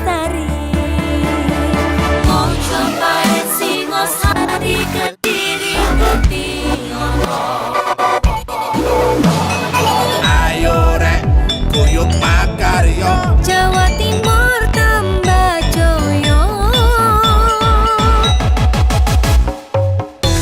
lestari. Mau cobain Singosari Kediri Kutiono. Ayo rek guyub makarya Jawa Timur tambah joyo.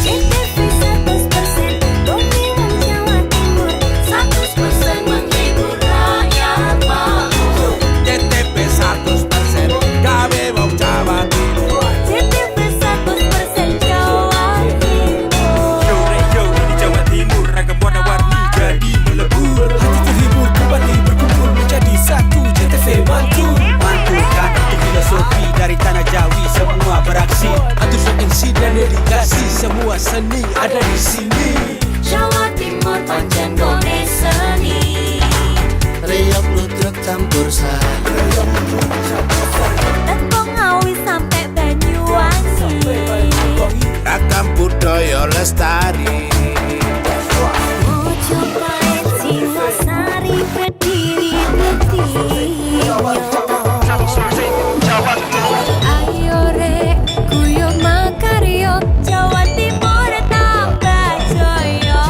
CTV 100% Bumi Wong Jawa Timur 100% menghibur rakyat makmur. CTP 100% gawe wong Jawa Timur. CTV 100% Jawa Timur. Yo di Jawa Timur ragam warna-warni jadi melebur. Hati terhibur kembali berkumpul menjadi satu. JTV mantu mantulkan itu filosofi dari tanah Jawi, semua beraksi atur MC dan dedikasi, semua seni ada di sini. Jawa Timur pancen gone seni. Riok ludruk campur sari. Tembung Ngawi sampai Banyuwangi. Ragam budaya lestari. Mau cobain Singosari Kediri Kutiono. Ayo rek guyub makarya Jawa Timur tambah joyo.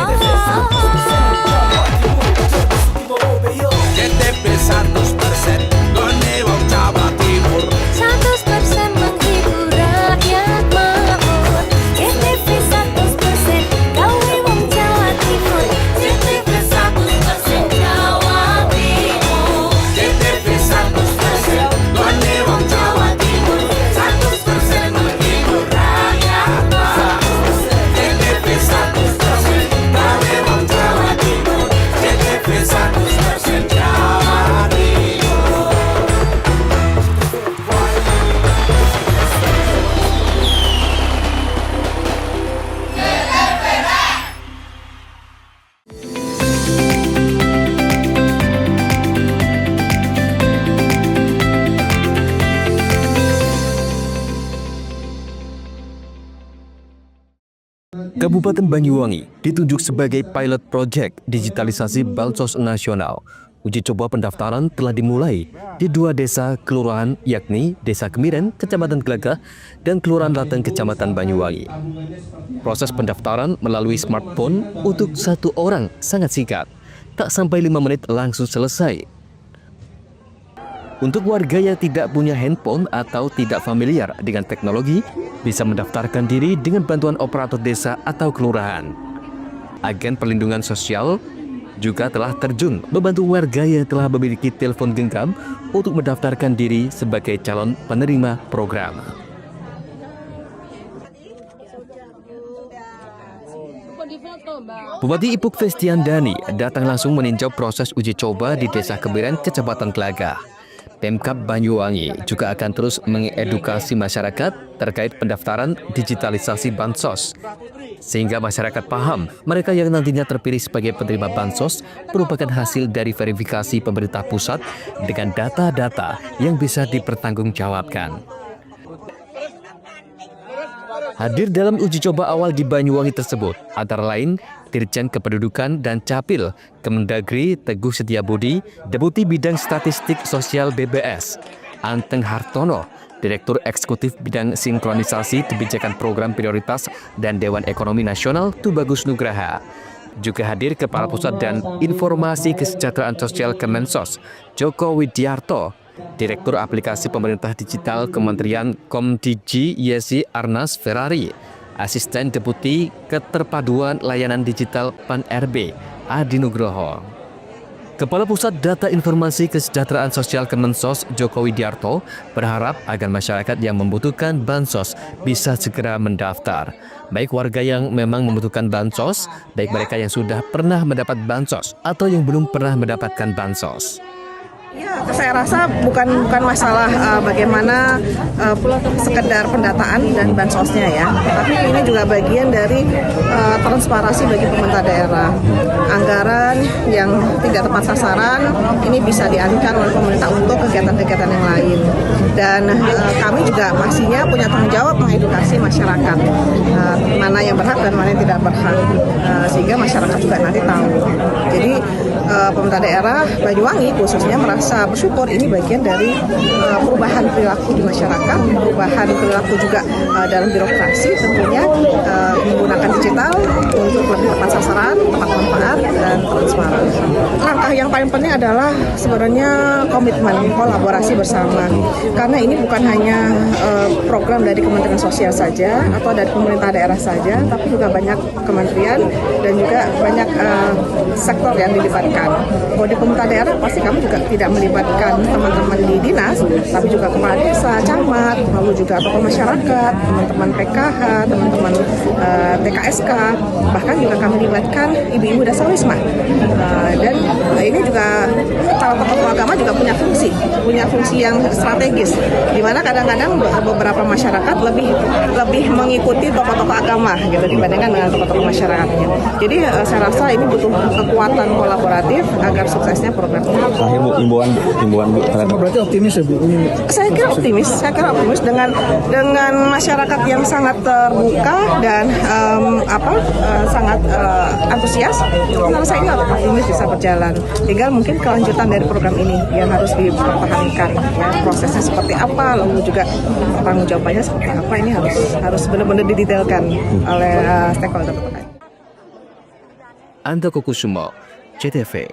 CTP 100% gone wong Jawa Timur. 100% menghibur rakyat makmur. CTV 100% gawe wong Jawa Timur. CTV 100% Jawa Timur. CTP 100% gone wong Jawa Timur. 100% menghibur rakyat makmur. CTP 100% gawe wong Jawa Timur. CTP 100% Jawa Timur. Kabupaten Banyuwangi ditunjuk sebagai pilot project digitalisasi Bansos Nasional. Uji coba pendaftaran telah dimulai di 2 desa kelurahan, yakni Desa Kemiren, Kecamatan Gelagah, dan Kelurahan Lateng, Kecamatan Banyuwangi. Proses pendaftaran melalui smartphone untuk 1 orang sangat singkat, tak sampai 5 menit langsung selesai. Untuk warga yang tidak punya handphone atau tidak familiar dengan teknologi, bisa mendaftarkan diri dengan bantuan operator desa atau kelurahan. Agen perlindungan sosial juga telah terjun membantu warga yang telah memiliki telepon genggam untuk mendaftarkan diri sebagai calon penerima program. Bupati Ipuk Festiandani datang langsung meninjau proses uji coba di Desa Kemiren, Kecamatan Gelagah. Pemkab Banyuwangi juga akan terus mengedukasi masyarakat terkait pendaftaran digitalisasi Bansos, sehingga masyarakat paham mereka yang nantinya terpilih sebagai penerima Bansos merupakan hasil dari verifikasi pemerintah pusat dengan data-data yang bisa dipertanggungjawabkan. Hadir dalam uji coba awal di Banyuwangi tersebut antara lain Dirjen Kependudukan dan Capil Kemendagri Teguh Setiabudi, Deputi Bidang Statistik Sosial BBS Anteng Hartono, Direktur Eksekutif Bidang Sinkronisasi Kebijakan Program Prioritas dan Dewan Ekonomi Nasional Tubagus Nugraha. Juga hadir Kepala Pusat dan Informasi Kesejahteraan Sosial Kemensos Joko Widiarto, Direktur Aplikasi Pemerintah Digital Kementerian Komdigi Yesi Arnas Ferrari, Asisten Deputi Keterpaduan Layanan Digital PAN-RB Adi Nugroho. Kepala Pusat Data Informasi Kesejahteraan Sosial Kemensos Joko Widiarto berharap agar masyarakat yang membutuhkan Bansos bisa segera mendaftar. Baik warga yang memang membutuhkan Bansos, baik mereka yang sudah pernah mendapat Bansos atau yang belum pernah mendapatkan Bansos. Ya, saya rasa bukan masalah bagaimana sekedar pendataan dan bansosnya ya, tapi ini juga bagian dari transparansi bagi pemerintah daerah. Anggaran yang tidak tepat sasaran ini bisa dialihkan oleh pemerintah untuk kegiatan-kegiatan yang lain. dan kami juga pastinya punya tanggung jawab mengedukasi masyarakat mana yang berhak dan mana yang tidak berhak, sehingga masyarakat juga nanti tahu. Jadi pemerintah daerah Banyuwangi khususnya merasa bersyukur ini bagian dari perubahan perilaku di masyarakat, perubahan perilaku juga dalam birokrasi, tentunya menggunakan digital untuk lebih tepat sasaran, tepat manfaat, dan transparan. Langkah yang paling penting adalah sebenarnya komitmen, kolaborasi bersama, karena ini bukan hanya program dari Kementerian Sosial saja atau dari pemerintah daerah saja, tapi juga banyak kementerian dan juga banyak sektor yang dilibatkan. Kalau di pemerintah daerah pasti kami juga tidak melibatkan teman-teman di dinas, tapi juga kepala desa, camat, lalu juga tokoh masyarakat, teman-teman PKH, teman-teman TKSK, bahkan juga kami libatkan ibu-ibu dasawisma. Dan ini juga para tokoh agama juga punya fungsi yang strategis, di mana kadang-kadang beberapa masyarakat lebih mengikuti tokoh-tokoh agama gitu dibandingkan dengan tokoh-tokoh masyarakatnya. Jadi saya rasa ini butuh kekuatan kolaboratif agar suksesnya program ini. Himbauan Bu terhadap. Berarti optimis ya Bu? Saya kira optimis dengan masyarakat yang sangat terbuka dan sangat antusias. Menurut saya ini optimis bisa berjalan. Tinggal mungkin kelanjutan dari program ini yang harus dipertahankan. Ya, prosesnya seperti apa, lalu juga tanggung jawabannya seperti apa, ini harus benar-benar didetailkan oleh stakeholder terkait. Andoko Kusumo, CTV.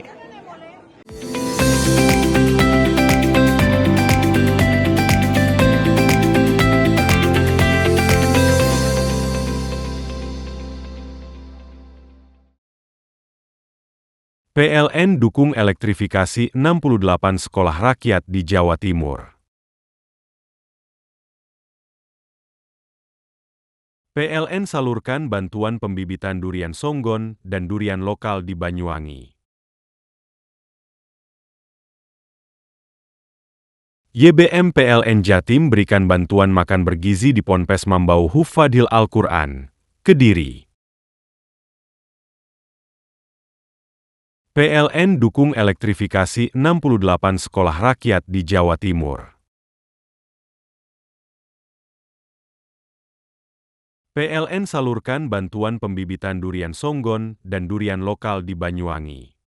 PLN dukung elektrifikasi 68 sekolah rakyat di Jawa Timur. PLN salurkan bantuan pembibitan durian songgon dan durian lokal di Banyuwangi. YBM PLN Jatim berikan bantuan makan bergizi di Ponpes Mambau Hufadil Al-Quran, Kediri. PLN dukung elektrifikasi 68 sekolah rakyat di Jawa Timur. PLN salurkan bantuan pembibitan durian songgon dan durian lokal di Banyuwangi.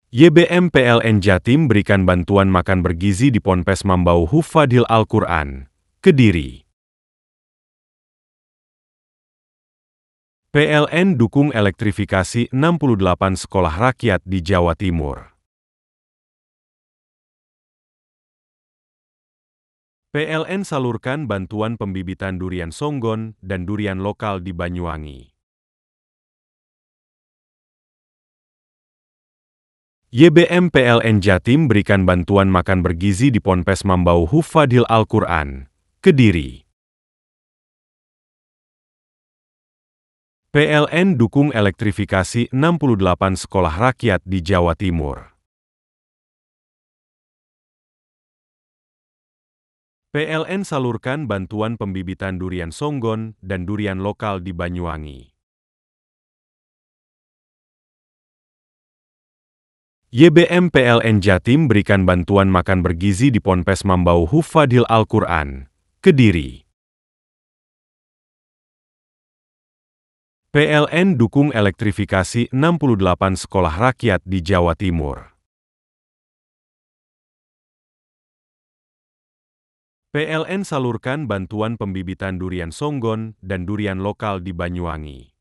YBM PLN Jatim berikan bantuan makan bergizi di Ponpes Mambau Hufadil Al-Quran, Kediri. PLN dukung elektrifikasi 68 sekolah rakyat di Jawa Timur. PLN salurkan bantuan pembibitan durian songgon dan durian lokal di Banyuwangi. YBM PLN Jatim berikan bantuan makan bergizi di Ponpes Mambau Hufadil Al-Quran, Kediri. PLN dukung elektrifikasi 68 sekolah rakyat di Jawa Timur. PLN salurkan bantuan pembibitan durian songgon dan durian lokal di Banyuwangi. YBM PLN Jatim berikan bantuan makan bergizi di Ponpes Mambau Hufadil Al-Quran, Kediri. PLN dukung elektrifikasi 68 sekolah rakyat di Jawa Timur. PLN salurkan bantuan pembibitan durian songgon dan durian lokal di Banyuwangi.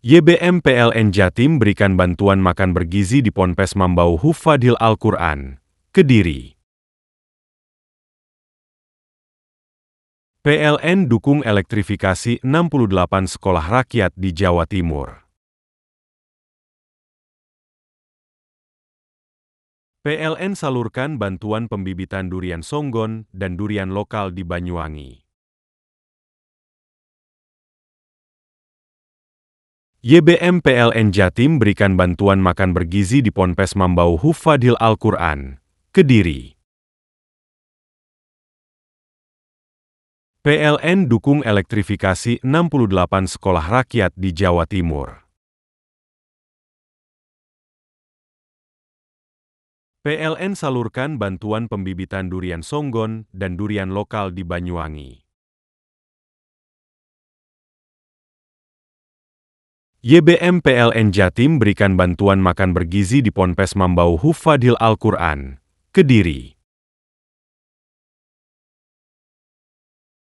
YBM PLN Jatim berikan bantuan makan bergizi di Ponpes Mambau Hufadil Al-Quran, Kediri. PLN dukung elektrifikasi 68 sekolah rakyat di Jawa Timur. PLN salurkan bantuan pembibitan durian songgon dan durian lokal di Banyuwangi. YBM PLN Jatim berikan bantuan makan bergizi di Ponpes Mambau Hufadil Al-Quran, Kediri. PLN dukung elektrifikasi 68 sekolah rakyat di Jawa Timur. PLN salurkan bantuan pembibitan durian Songgon dan durian lokal di Banyuwangi. YBM PLN Jatim berikan bantuan makan bergizi di Ponpes Mambau Hufadil Al-Quran, Kediri.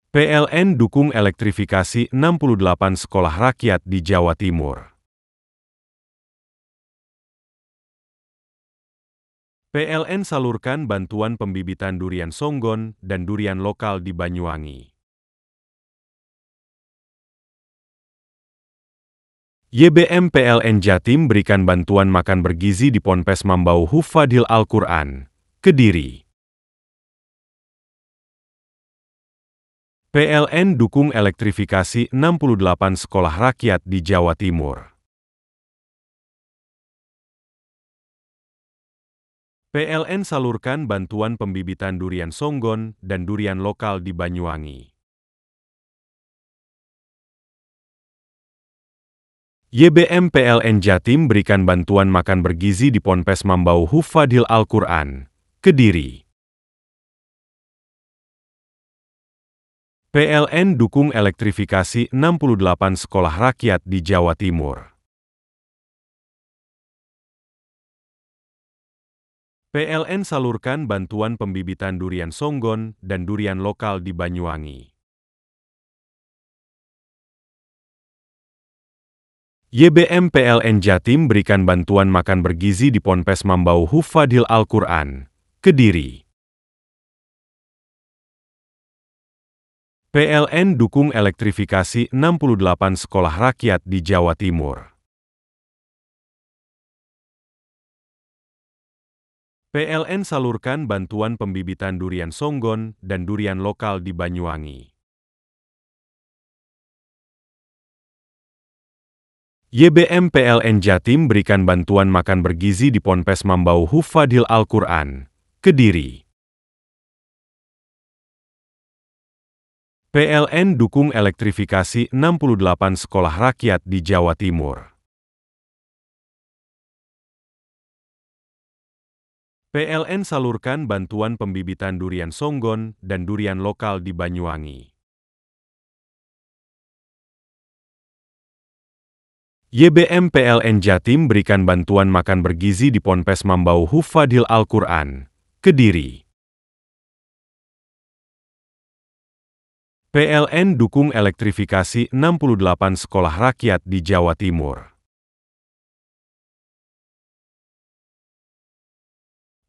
PLN dukung elektrifikasi 68 sekolah rakyat di Jawa Timur. PLN salurkan bantuan pembibitan durian Songgon dan durian lokal di Banyuwangi. YBM PLN Jatim berikan bantuan makan bergizi di Ponpes Mambau Hufadil Al-Quran, Kediri. PLN dukung elektrifikasi 68 sekolah rakyat di Jawa Timur. PLN salurkan bantuan pembibitan durian Songgon dan durian lokal di Banyuwangi. YBM PLN Jatim berikan bantuan makan bergizi di Ponpes Mambau Hufadil Al-Quran, Kediri. PLN dukung elektrifikasi 68 sekolah rakyat di Jawa Timur. PLN salurkan bantuan pembibitan durian Songgon dan durian lokal di Banyuwangi. YBM PLN Jatim berikan bantuan makan bergizi di Ponpes Mambau Hufadil Al-Quran, Kediri. PLN dukung elektrifikasi 68 sekolah rakyat di Jawa Timur. PLN salurkan bantuan pembibitan durian Songgon dan durian lokal di Banyuwangi. YBM PLN Jatim berikan bantuan makan bergizi di Ponpes Mambau Hufadil Al-Quran, Kediri. PLN dukung elektrifikasi 68 sekolah rakyat di Jawa Timur. PLN salurkan bantuan pembibitan durian Songgon dan durian lokal di Banyuwangi. YBM PLN Jatim berikan bantuan makan bergizi di Ponpes Mambau Hufadil Al-Quran, Kediri. PLN dukung elektrifikasi 68 sekolah rakyat di Jawa Timur.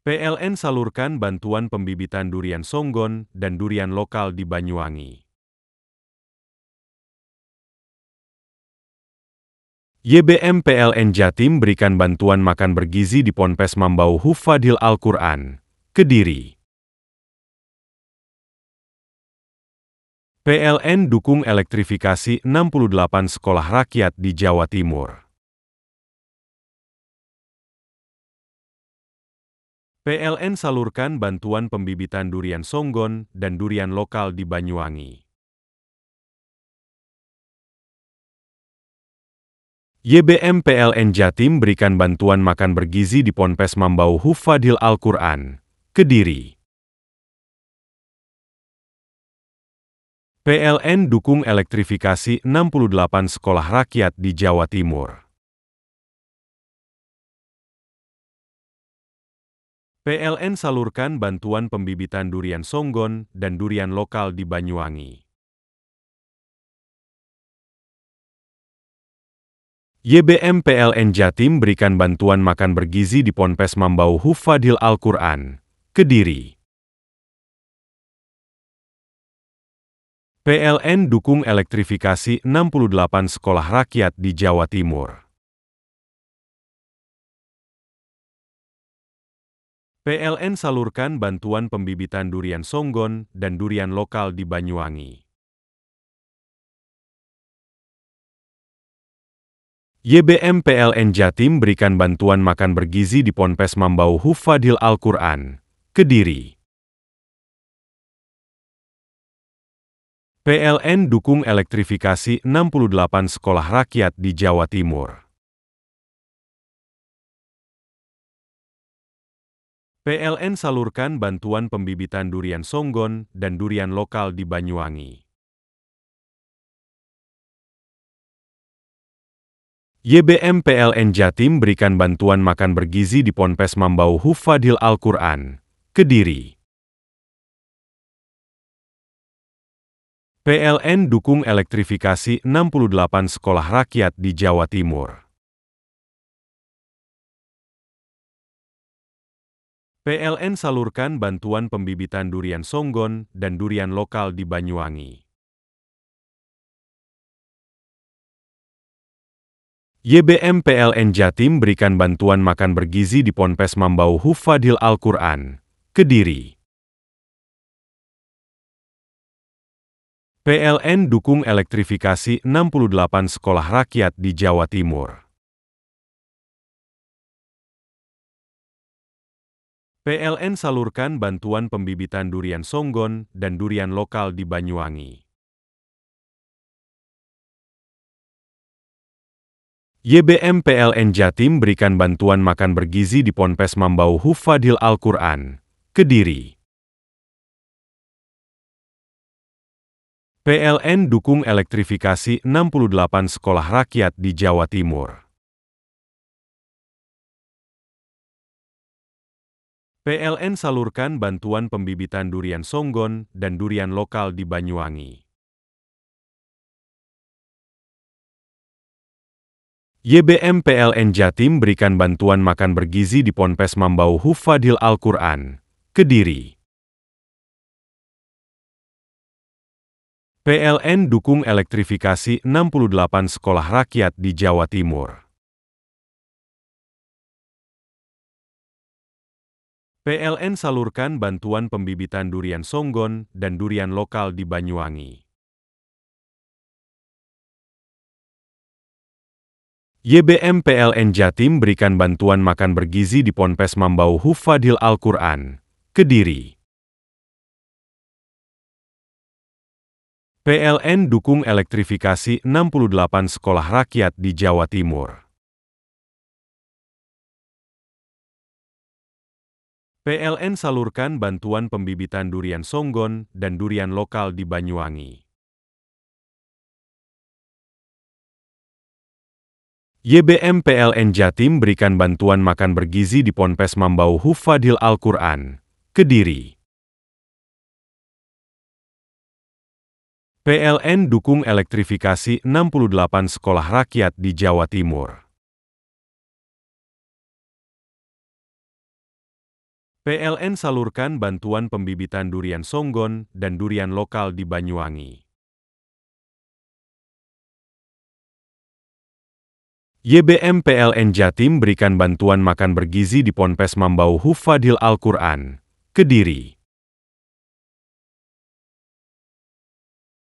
PLN salurkan bantuan pembibitan durian Songgon dan durian lokal di Banyuwangi. YBM PLN Jatim berikan bantuan makan bergizi di Ponpes Mambau Hufadil Al-Quran, Kediri. PLN dukung elektrifikasi 68 sekolah rakyat di Jawa Timur. PLN salurkan bantuan pembibitan durian Songgon dan durian lokal di Banyuwangi. YBM PLN Jatim berikan bantuan makan bergizi di Ponpes Mambau Hufadil Al-Quran, Kediri. PLN dukung elektrifikasi 68 sekolah rakyat di Jawa Timur. PLN salurkan bantuan pembibitan durian Songgon dan durian lokal di Banyuwangi. YBM PLN Jatim berikan bantuan makan bergizi di Ponpes Mambau Hufadil Al-Quran, Kediri. PLN dukung elektrifikasi 68 sekolah rakyat di Jawa Timur. PLN salurkan bantuan pembibitan durian Songgon dan durian lokal di Banyuwangi. YBM PLN Jatim berikan bantuan makan bergizi di Ponpes Mambau Hufadil Al-Quran, Kediri. PLN dukung elektrifikasi 68 sekolah rakyat di Jawa Timur. PLN salurkan bantuan pembibitan durian Songgon dan durian lokal di Banyuwangi. YBM PLN Jatim berikan bantuan makan bergizi di Ponpes Mambau Hufadil Al-Quran, Kediri. PLN dukung elektrifikasi 68 sekolah rakyat di Jawa Timur. PLN salurkan bantuan pembibitan durian Songgon dan durian lokal di Banyuwangi. YBM PLN Jatim berikan bantuan makan bergizi di Ponpes Mambau Hufadil Al-Quran, Kediri. PLN dukung elektrifikasi 68 sekolah rakyat di Jawa Timur. PLN salurkan bantuan pembibitan durian Songgon dan durian lokal di Banyuwangi. YBM PLN Jatim berikan bantuan makan bergizi di Ponpes Mambau Hufadil Al-Quran, Kediri. PLN dukung elektrifikasi 68 sekolah rakyat di Jawa Timur. PLN salurkan bantuan pembibitan durian Songgon dan durian lokal di Banyuwangi. YBM PLN Jatim berikan bantuan makan bergizi di Ponpes Mambau Hufadil Al-Quran, Kediri. PLN dukung elektrifikasi 68 sekolah rakyat di Jawa Timur. PLN salurkan bantuan pembibitan durian Songgon dan durian lokal di Banyuwangi. YBM PLN Jatim berikan bantuan makan bergizi di Ponpes Mambau Hufadil Al-Quran, Kediri. PLN dukung elektrifikasi 68 sekolah rakyat di Jawa Timur. PLN salurkan bantuan pembibitan durian Songgon dan durian lokal di Banyuwangi. YBM PLN Jatim berikan bantuan makan bergizi di Ponpes Mambau Hufadil Al-Quran, Kediri. PLN dukung elektrifikasi 68 sekolah rakyat di Jawa Timur. PLN salurkan bantuan pembibitan durian Songgon dan durian lokal di Banyuwangi. YBM PLN Jatim berikan bantuan makan bergizi di Ponpes Mambau Hufadil Al-Quran, Kediri.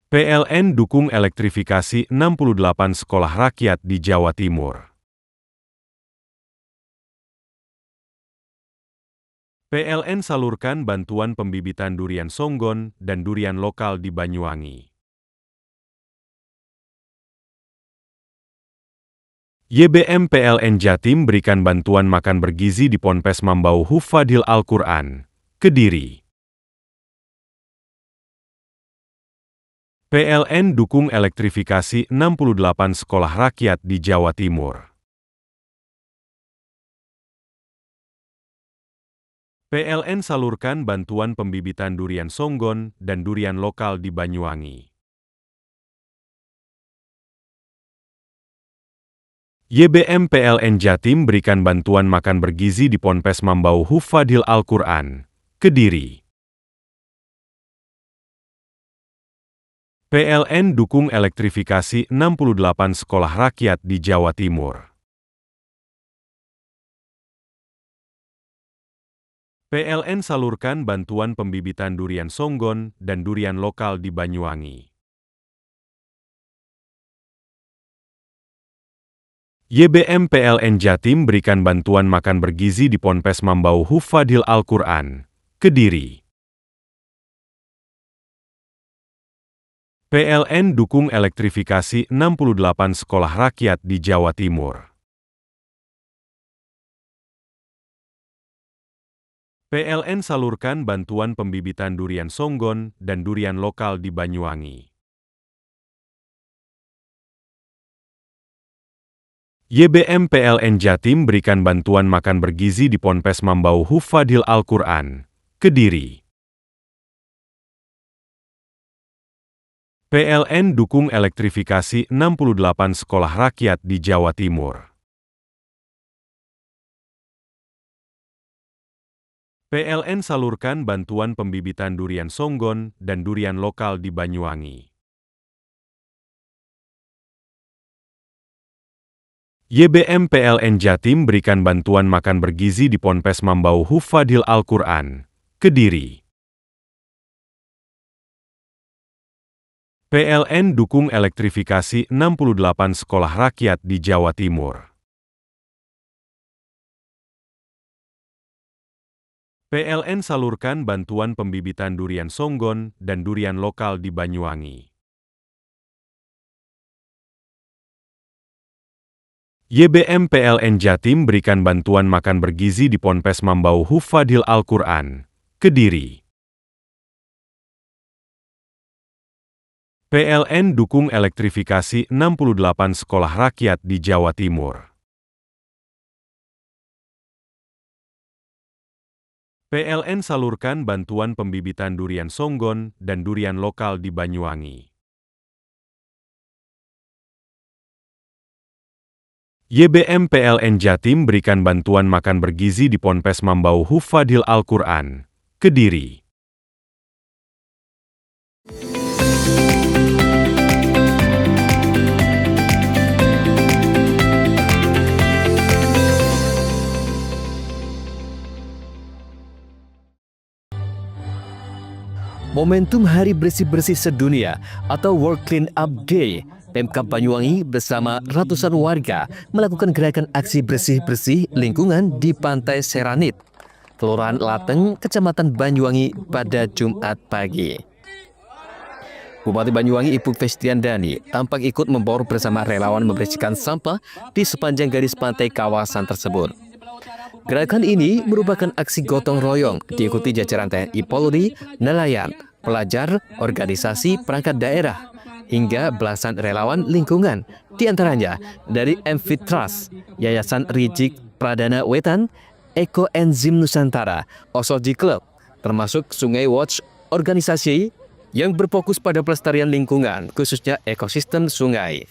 PLN dukung elektrifikasi 68 sekolah rakyat di Jawa Timur. PLN salurkan bantuan pembibitan durian Songgon dan durian lokal di Banyuwangi. YBM PLN Jatim berikan bantuan makan bergizi di Ponpes Mambau Hufadil Al-Quran, Kediri. PLN dukung elektrifikasi 68 sekolah rakyat di Jawa Timur. PLN salurkan bantuan pembibitan durian Songgon dan durian lokal di Banyuwangi. YBM PLN Jatim berikan bantuan makan bergizi di Ponpes Mambau Hufadil Al-Quran, Kediri. PLN dukung elektrifikasi 68 sekolah rakyat di Jawa Timur. PLN salurkan bantuan pembibitan durian Songgon dan durian lokal di Banyuwangi. YBM PLN Jatim berikan bantuan makan bergizi di Ponpes Mambau Hufadil Al-Quran, Kediri. PLN dukung elektrifikasi 68 sekolah rakyat di Jawa Timur. PLN salurkan bantuan pembibitan durian Songgon dan durian lokal di Banyuwangi. YBM PLN Jatim berikan bantuan makan bergizi di Ponpes Mambau Hufadil Al-Quran, Kediri. PLN dukung elektrifikasi 68 sekolah rakyat di Jawa Timur. PLN salurkan bantuan pembibitan durian Songgon dan durian lokal di Banyuwangi. YBM PLN Jatim berikan bantuan makan bergizi di Ponpes Mambau Hufadil Al-Quran, Kediri. PLN dukung elektrifikasi 68 sekolah rakyat di Jawa Timur. PLN salurkan bantuan pembibitan durian Songgon dan durian lokal di Banyuwangi. YBM PLN Jatim berikan bantuan makan bergizi di Ponpes Mambau Hufadil Al-Quran, Kediri. PLN dukung elektrifikasi 68 sekolah rakyat di Jawa Timur. PLN salurkan bantuan pembibitan durian Songgon dan durian lokal di Banyuwangi. YBM PLN Jatim berikan bantuan makan bergizi di Ponpes Mambau Hufadil Al-Quran, Kediri. Momentum Hari Bersih-Bersih Sedunia atau World Clean Up Day, Pemkab Banyuwangi bersama ratusan warga melakukan gerakan aksi bersih-bersih lingkungan di Pantai Seranit, Kelurahan Lateng, Kecamatan Banyuwangi pada Jumat pagi. Bupati Banyuwangi Ipuk Festiandani tampak ikut membaur bersama relawan membersihkan sampah di sepanjang garis pantai kawasan tersebut. Gerakan ini merupakan aksi gotong royong diikuti jajaran TNI Polri, nelayan, pelajar, organisasi perangkat daerah, hingga belasan relawan lingkungan, diantaranya dari MV Trust, Yayasan Rijik Pradana Wetan, Eko Enzim Nusantara, Osoji Club, termasuk Sungai Watch, organisasi yang berfokus pada pelestarian lingkungan, khususnya ekosistem sungai.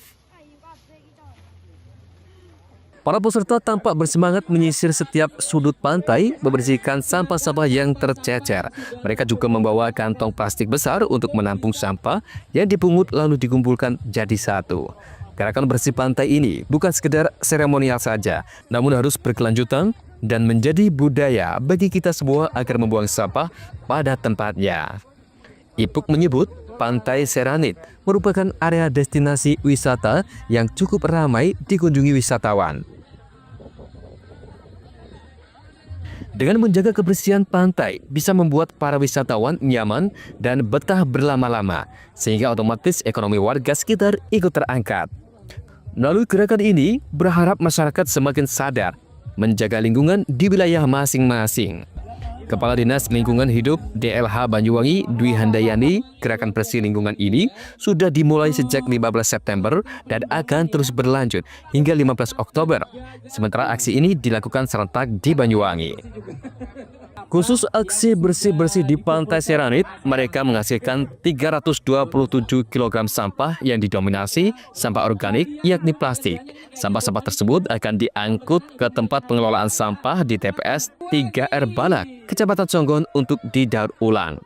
Para peserta tampak bersemangat menyisir setiap sudut pantai, membersihkan sampah-sampah yang tercecer. Mereka juga membawa kantong plastik besar untuk menampung sampah yang dipungut lalu dikumpulkan jadi satu. Gerakan bersih pantai ini bukan sekedar seremonial saja, namun harus berkelanjutan dan menjadi budaya bagi kita semua agar membuang sampah pada tempatnya. Ipuk menyebut Pantai Seranit merupakan area destinasi wisata yang cukup ramai dikunjungi wisatawan. Dengan menjaga kebersihan pantai bisa membuat para wisatawan nyaman dan betah berlama-lama, sehingga otomatis ekonomi warga sekitar ikut terangkat. Melalui gerakan ini, berharap masyarakat semakin sadar menjaga lingkungan di wilayah masing-masing. Kepala Dinas Lingkungan Hidup DLH Banyuwangi Dwi Handayani, gerakan bersih lingkungan ini sudah dimulai sejak 15 September dan akan terus berlanjut hingga 15 Oktober. Sementara aksi ini dilakukan serentak di Banyuwangi. Khusus aksi bersih-bersih di Pantai Seranit, mereka menghasilkan 327 kg sampah yang didominasi sampah organik yakni plastik. Sampah-sampah tersebut akan diangkut ke tempat pengelolaan sampah di TPS 3R Balak, Kecamatan Songgon untuk didaur ulang.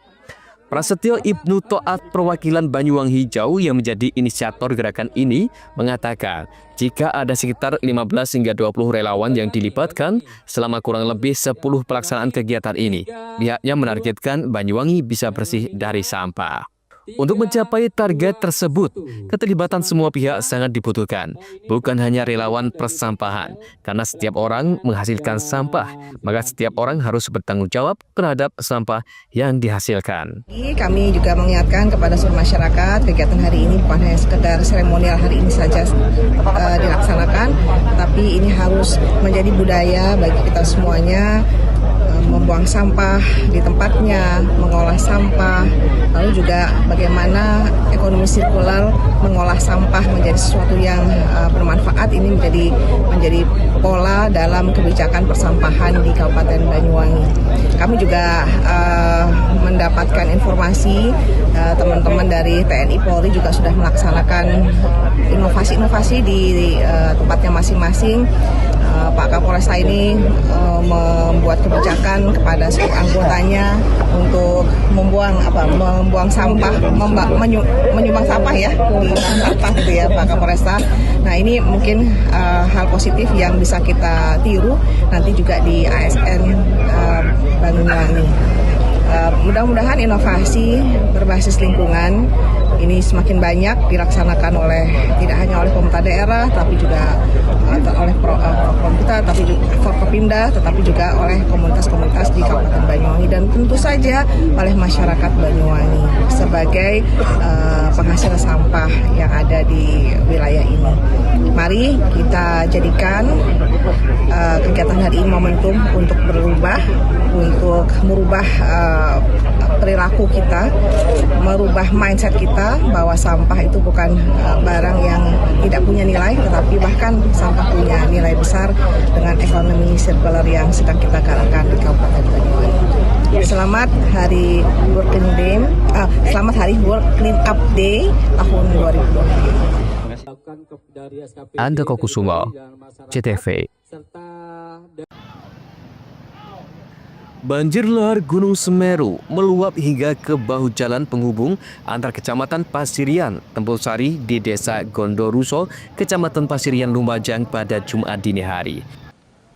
Prasetyo Ibnu Toat perwakilan Banyuwangi Hijau yang menjadi inisiator gerakan ini mengatakan jika ada sekitar 15 hingga 20 relawan yang dilibatkan selama kurang lebih 10 pelaksanaan kegiatan ini, pihaknya menargetkan Banyuwangi bisa bersih dari sampah. Untuk mencapai target tersebut, keterlibatan semua pihak sangat dibutuhkan, bukan hanya relawan persampahan, karena setiap orang menghasilkan sampah, maka setiap orang harus bertanggung jawab terhadap sampah yang dihasilkan. Kami juga mengingatkan kepada seluruh masyarakat, kegiatan hari ini bukan hanya sekedar seremonial hari ini saja dilaksanakan, tapi ini harus menjadi budaya bagi kita semuanya membuang sampah di tempatnya, mengolah sampah, lalu juga bagaimana ekonomi sirkular mengolah sampah menjadi sesuatu yang bermanfaat. Ini menjadi pola dalam kebijakan persampahan di Kabupaten Banyuwangi. Kami juga mendapatkan informasi teman-teman dari TNI Polri juga sudah melaksanakan inovasi-inovasi di tempatnya masing-masing. Pak Kapolresta ini membuat kebijakan kepada seluruh anggotanya untuk membuang sampah, menyumbang sampah ya di sampah gitu ya Pak Kapolresta. Nah ini mungkin hal positif yang bisa kita tiru nanti juga di ASN Banyuwangi. Mudah-mudahan inovasi berbasis lingkungan ini semakin banyak dilaksanakan oleh tidak hanya oleh pemerintah daerah, tapi juga oleh Propinda, tapi juga Forkopimda, tetapi juga oleh komunitas-komunitas di Kabupaten Banyuwangi dan tentu saja oleh masyarakat Banyuwangi sebagai penghasil sampah yang ada di wilayah ini. Mari kita jadikan kegiatan hari ini momentum untuk merubah perilaku kita, merubah mindset kita bahwa sampah itu bukan barang yang tidak punya nilai, tetapi bahkan sampah punya nilai besar dengan ekonomi sirkular yang sedang kita galakkan di Kabupaten Banyuwangi. Selamat Hari World Clean Day, selamat Hari World Clean Up Day tahun 2020. Andoko Kusumo, CTV. Banjir lahar Gunung Semeru meluap hingga ke bahu jalan penghubung antar Kecamatan Pasirian, Tempulsari di Desa Gondoruso, Kecamatan Pasirian, Lumajang pada Jumat dini hari.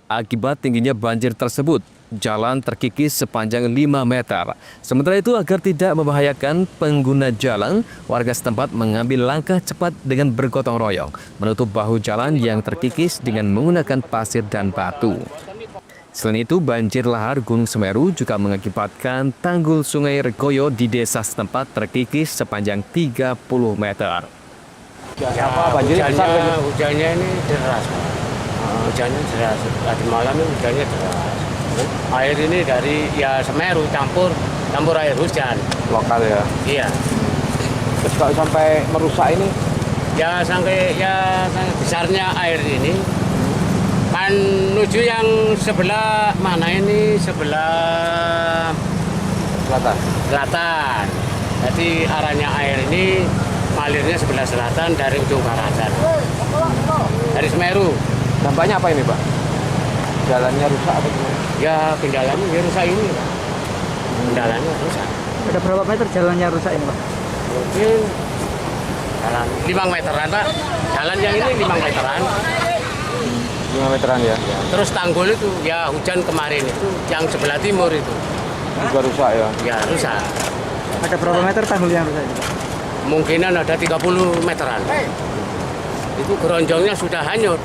Akibat tingginya banjir tersebut, jalan terkikis sepanjang 5 meter. Sementara itu, agar tidak membahayakan pengguna jalan, warga setempat mengambil langkah cepat dengan bergotong royong, menutup bahu jalan yang terkikis dengan menggunakan pasir dan batu. Selain itu, banjir lahar Gunung Semeru juga mengakibatkan tanggul Sungai Regoyo di desa setempat terkikis sepanjang 30 meter. Hujannya ini deras. Hujannya deras. Tadi malam ini hujannya deras. Air ini dari Semeru campur air hujan. Lokal ya? Iya. Terus kalau sampai merusak ini? Sampai besarnya air ini menuju yang sebelah mana ini, sebelah selatan. Jadi arahnya air ini malirnya sebelah selatan dari ujung baratan, dari Semeru. Dampaknya apa ini Pak? Jalannya rusak atau gimana? Ya kendalanya rusak ini Pak. Kendalanya rusak. Ada berapa meter jalannya rusak ini Pak? Mungkin jalan 5 meteran Pak. Jalan yang ini 5 meteran. 5 meteran ya? Terus tanggul itu, hujan kemarin itu, yang sebelah timur itu. Juga rusak ya? Ya, rusak. Ada berapa meter tanggul yang rusak ini? Mungkinan ada 30 meteran. Itu geronjongnya sudah hanyut.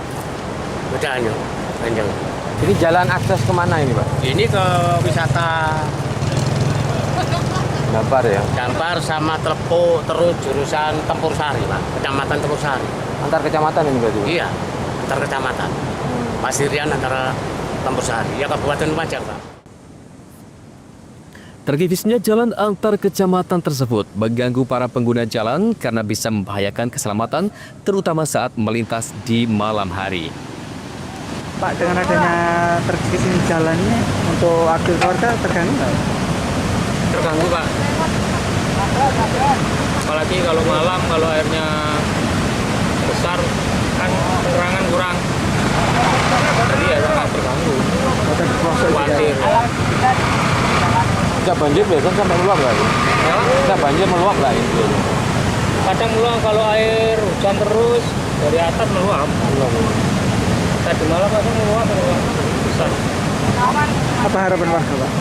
Geronjong. Ini jalan akses kemana ini Pak? Ini ke wisata Dampar ya? Dampar sama Telepo, terus jurusan Tempulsari Pak, Kecamatan Tempulsari. Antar kecamatan ini berarti? Iya, antar kecamatan. Pasirian antara Tempulsari, Kabupaten Lumajang Pak. Terkikisnya jalan antar kecamatan tersebut mengganggu para pengguna jalan karena bisa membahayakan keselamatan, terutama saat melintas di malam hari. Pak, dengan adanya terkikis ini jalannya untuk aktivitas warga terganggu nggak? Terganggu Pak. Apalagi kalau malam, kalau airnya besar kan penerangan kurang. Jadi ya sangat terganggu. Khawatir. Bisa banjir biasanya sampai meluap nggak? Ya. Bisa banjir meluap nggak ini? Kadang meluap kalau air hujan terus dari atas meluap. Tadi malam kadang meluap besar. Apa harapan warga Pak?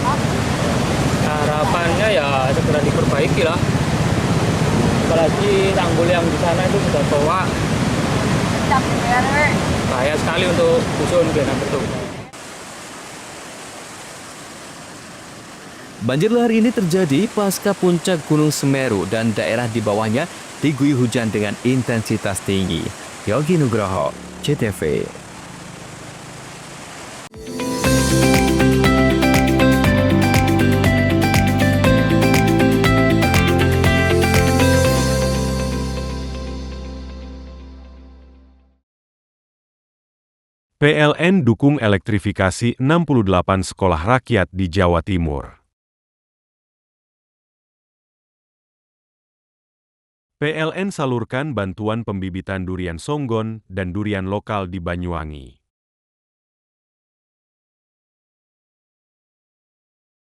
Harapannya ya segera diperbaiki lah. Apalagi tanggul yang di sana itu sudah tua. Bahaya sekali untuk dusun Genang Betung. Banjir lahar ini terjadi pasca puncak Gunung Semeru dan daerah di bawahnya diguyur hujan dengan intensitas tinggi. Yogi Nugroho, CTV. PLN dukung elektrifikasi 68 sekolah rakyat di Jawa Timur. PLN salurkan bantuan pembibitan durian songgon dan durian lokal di Banyuwangi.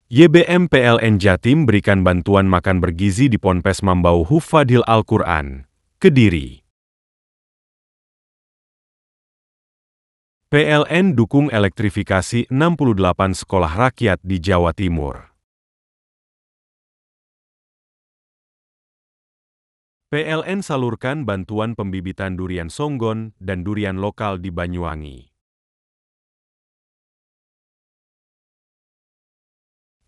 YBM PLN Jatim berikan bantuan makan bergizi di Ponpes Mambau Hufadhil Al-Quran, Kediri. PLN dukung elektrifikasi 68 sekolah rakyat di Jawa Timur. PLN salurkan bantuan pembibitan durian songgon dan durian lokal di Banyuwangi.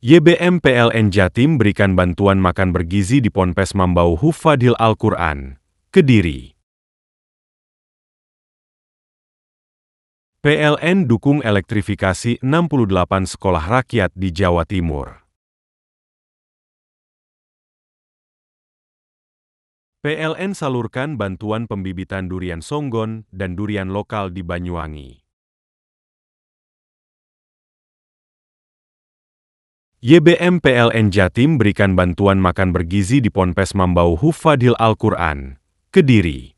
YBM PLN Jatim berikan bantuan makan bergizi di Ponpes Mambau Hufadhil Al-Quran, Kediri. PLN dukung elektrifikasi 68 sekolah rakyat di Jawa Timur. PLN salurkan bantuan pembibitan durian songgon dan durian lokal di Banyuwangi. YBM PLN Jatim berikan bantuan makan bergizi di Ponpes Mambau Hufadhil Al-Quran, Kediri.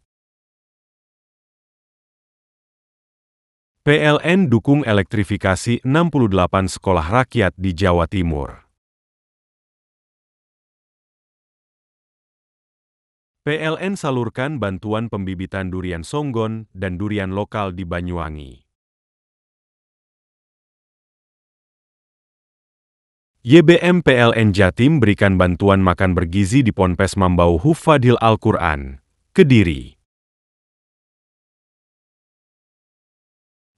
PLN dukung elektrifikasi 68 sekolah rakyat di Jawa Timur. PLN salurkan bantuan pembibitan durian songgon dan durian lokal di Banyuwangi. YBM PLN Jatim berikan bantuan makan bergizi di Ponpes Mambau Hufadhil Al-Quran, Kediri.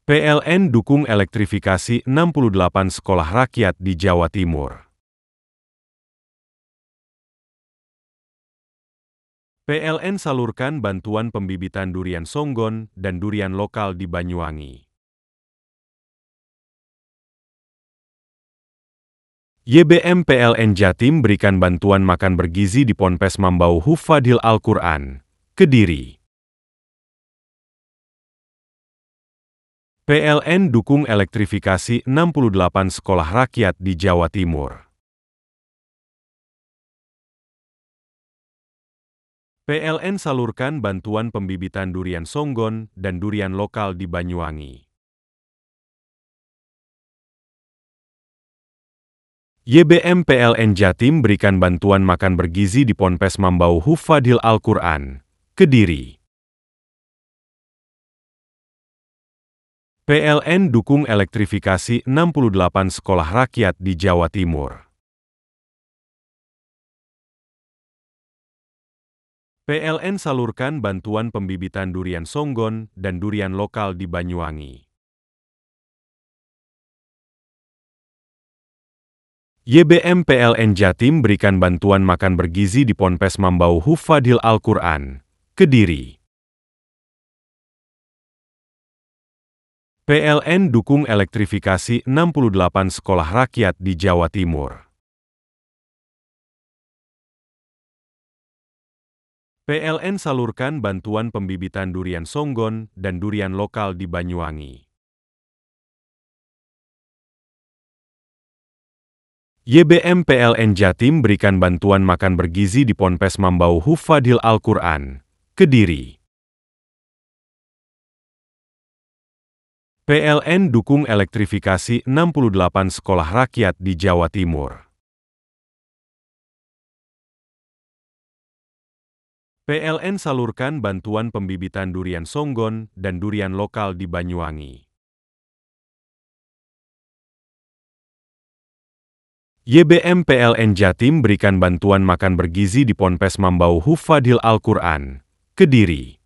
PLN dukung elektrifikasi 68 sekolah rakyat di Jawa Timur. PLN salurkan bantuan pembibitan durian songgon dan durian lokal di Banyuwangi. YBM PLN Jatim berikan bantuan makan bergizi di Ponpes Mambau Hufadhil Al-Quran, Kediri. PLN dukung elektrifikasi 68 sekolah rakyat di Jawa Timur. PLN salurkan bantuan pembibitan durian songgon dan durian lokal di Banyuwangi. YBM PLN Jatim berikan bantuan makan bergizi di Ponpes Mambau Hufadhil Al-Quran, Kediri. PLN dukung elektrifikasi 68 sekolah rakyat di Jawa Timur. PLN salurkan bantuan pembibitan durian songgon dan durian lokal di Banyuwangi. YBM PLN Jatim berikan bantuan makan bergizi di Ponpes Mambau Hufadhil Al-Quran, Kediri. PLN dukung elektrifikasi 68 sekolah rakyat di Jawa Timur. PLN salurkan bantuan pembibitan durian songgon dan durian lokal di Banyuwangi. YBM PLN Jatim berikan bantuan makan bergizi di Ponpes Mambau Hufadhil Al-Quran, Kediri. PLN dukung elektrifikasi 68 sekolah rakyat di Jawa Timur. PLN salurkan bantuan pembibitan durian songgon dan durian lokal di Banyuwangi. YBM PLN Jatim berikan bantuan makan bergizi di Ponpes Mambau Hufadhil Al-Quran, Kediri.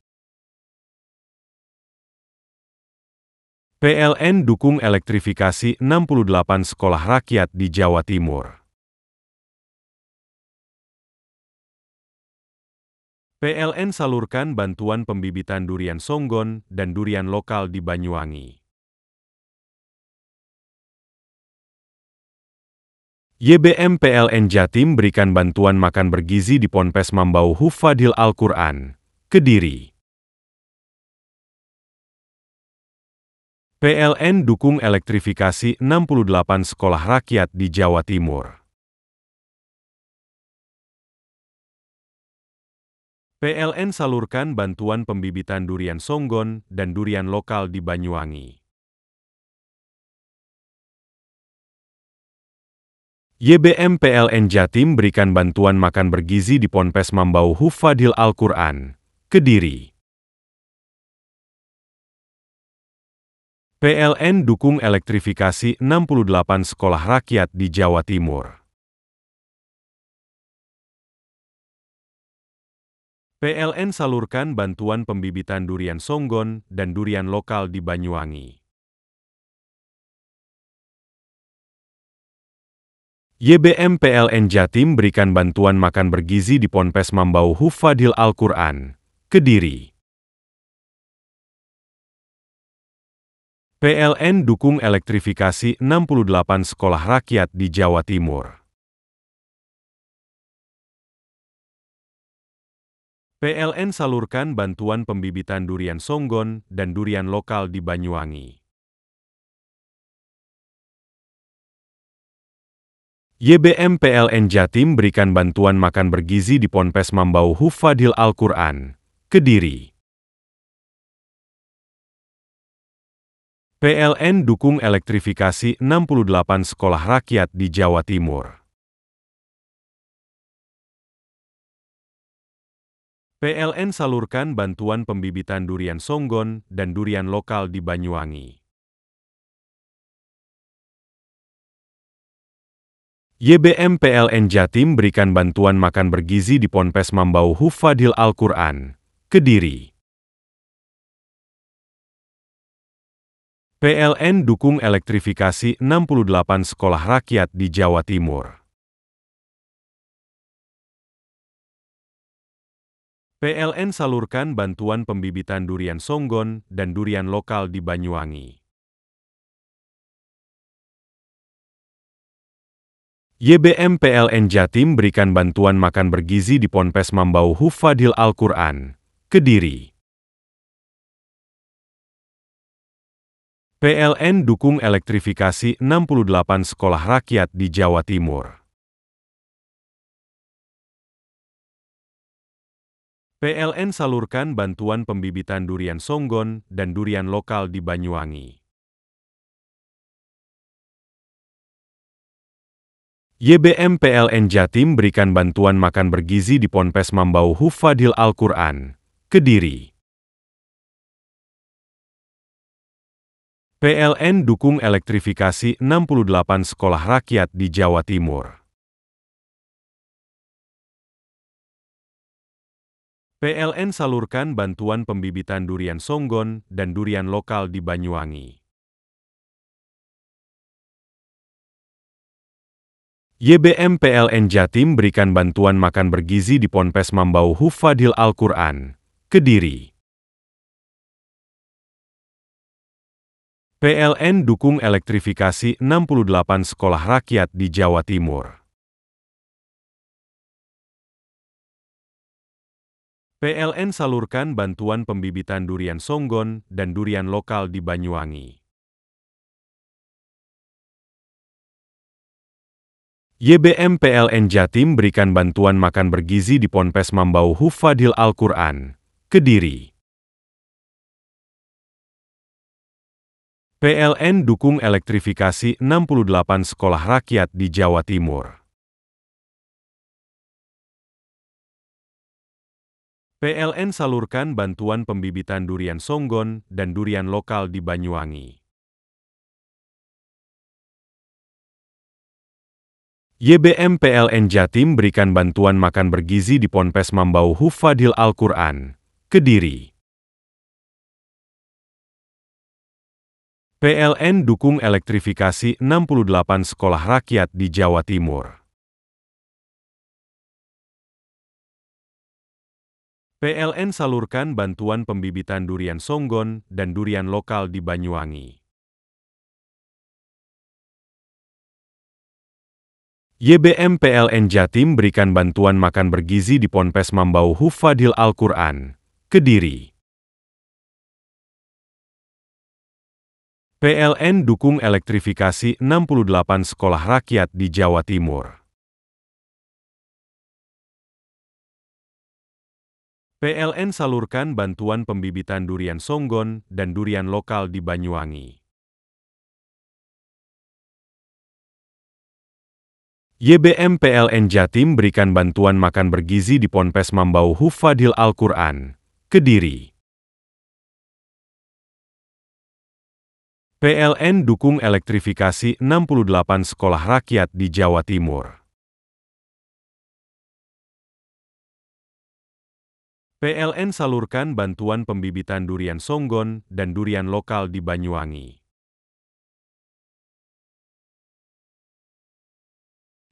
PLN dukung elektrifikasi 68 sekolah rakyat di Jawa Timur. PLN salurkan bantuan pembibitan durian songgon dan durian lokal di Banyuwangi. YBM PLN Jatim berikan bantuan makan bergizi di Ponpes Mambau Hufadhil Al-Quran, Kediri. PLN dukung elektrifikasi 68 sekolah rakyat di Jawa Timur. PLN salurkan bantuan pembibitan durian Songgon dan durian lokal di Banyuwangi. YBM PLN Jatim berikan bantuan makan bergizi di Ponpes Mambau Hufadhil Al-Quran, Kediri. PLN dukung elektrifikasi 68 sekolah rakyat di Jawa Timur. PLN salurkan bantuan pembibitan durian Songgon dan durian lokal di Banyuwangi. YBM PLN Jatim berikan bantuan makan bergizi di Ponpes Mambau Hufadhil Al-Quran, Kediri. PLN dukung elektrifikasi 68 sekolah rakyat di Jawa Timur. PLN salurkan bantuan pembibitan durian Songgon dan durian lokal di Banyuwangi. YBM PLN Jatim berikan bantuan makan bergizi di Ponpes Mambau Hufadhil Al-Quran, Kediri. PLN dukung elektrifikasi 68 sekolah rakyat di Jawa Timur. PLN salurkan bantuan pembibitan durian Songgon dan durian lokal di Banyuwangi. YBM PLN Jatim berikan bantuan makan bergizi di Ponpes Mambau Hufadhil Al-Quran, Kediri. PLN dukung elektrifikasi 68 sekolah rakyat di Jawa Timur. PLN salurkan bantuan pembibitan durian Songgon dan durian lokal di Banyuwangi. YBM PLN Jatim berikan bantuan makan bergizi di Ponpes Mambau Hufadhil Al-Quran, Kediri. PLN dukung elektrifikasi 68 sekolah rakyat di Jawa Timur. PLN salurkan bantuan pembibitan durian Songgon dan durian lokal di Banyuwangi. YBM PLN Jatim berikan bantuan makan bergizi di Ponpes Mambau Hufadhil Al-Quran, Kediri. PLN dukung elektrifikasi 68 sekolah rakyat di Jawa Timur. PLN salurkan bantuan pembibitan durian Songgon dan durian lokal di Banyuwangi. YBM PLN Jatim berikan bantuan makan bergizi di Ponpes Mambau Hufadhil Al-Quran, Kediri. PLN dukung elektrifikasi 68 sekolah rakyat di Jawa Timur. PLN salurkan bantuan pembibitan durian Songgon dan durian lokal di Banyuwangi. YBM PLN Jatim berikan bantuan makan bergizi di Ponpes Mambau Hufadhil Al-Quran, Kediri. PLN dukung elektrifikasi 68 sekolah rakyat di Jawa Timur. PLN salurkan bantuan pembibitan durian Songgon dan durian lokal di Banyuwangi. YBM PLN Jatim berikan bantuan makan bergizi di Ponpes Mambau Hufadhil Al-Quran, Kediri. PLN dukung elektrifikasi 68 sekolah rakyat di Jawa Timur. PLN salurkan bantuan pembibitan durian Songgon dan durian lokal di Banyuwangi. YBM PLN Jatim berikan bantuan makan bergizi di Ponpes Mambau Hufadhil Al-Quran, Kediri. PLN dukung elektrifikasi 68 sekolah rakyat di Jawa Timur. PLN salurkan bantuan pembibitan durian songgon dan durian lokal di Banyuwangi. YBM PLN Jatim berikan bantuan makan bergizi di Ponpes Mambau Hufadhil Al-Quran, Kediri. PLN dukung elektrifikasi 68 sekolah rakyat di Jawa Timur. PLN salurkan bantuan pembibitan durian songgon dan durian lokal di Banyuwangi.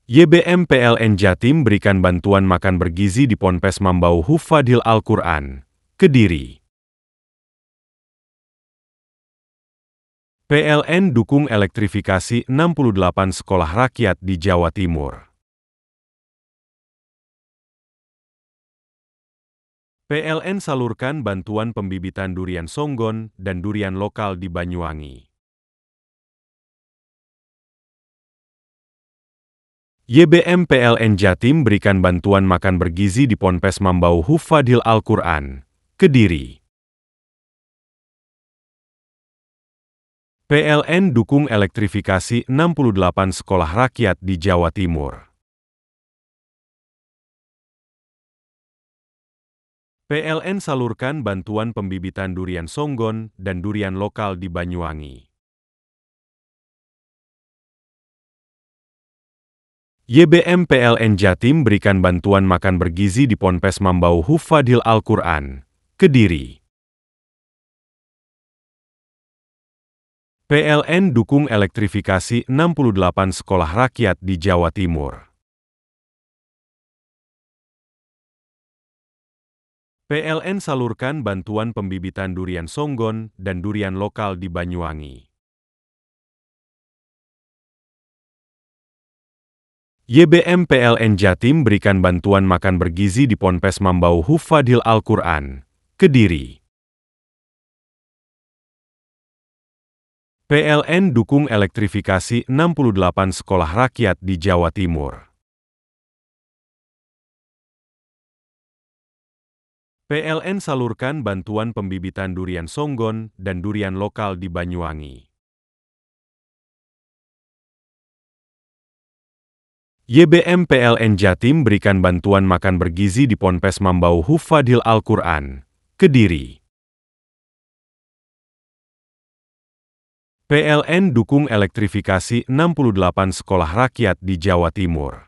YBM PLN Jatim berikan bantuan makan bergizi di Ponpes Mambau Hufadhil Al-Quran, Kediri. PLN dukung elektrifikasi 68 sekolah rakyat di Jawa Timur. PLN salurkan bantuan pembibitan durian songgon dan durian lokal di Banyuwangi. YBM PLN Jatim berikan bantuan makan bergizi di Ponpes Mambau Hufadhil Al-Quran, Kediri. PLN dukung elektrifikasi 68 sekolah rakyat di Jawa Timur. PLN salurkan bantuan pembibitan durian songgon dan durian lokal di Banyuwangi. YBM PLN Jatim berikan bantuan makan bergizi di Ponpes Mambau Hufadhil Al-Quran, Kediri. PLN dukung elektrifikasi 68 sekolah rakyat di Jawa Timur. PLN salurkan bantuan pembibitan durian songgon dan durian lokal di Banyuwangi. YBM PLN Jatim berikan bantuan makan bergizi di Ponpes Mambau Hufadhil Al-Quran, Kediri. PLN dukung elektrifikasi 68 sekolah rakyat di Jawa Timur. PLN salurkan bantuan pembibitan durian songgon dan durian lokal di Banyuwangi. YBM PLN Jatim berikan bantuan makan bergizi di Ponpes Mambau Hufadhil Al-Quran, Kediri. PLN dukung elektrifikasi 68 sekolah rakyat di Jawa Timur.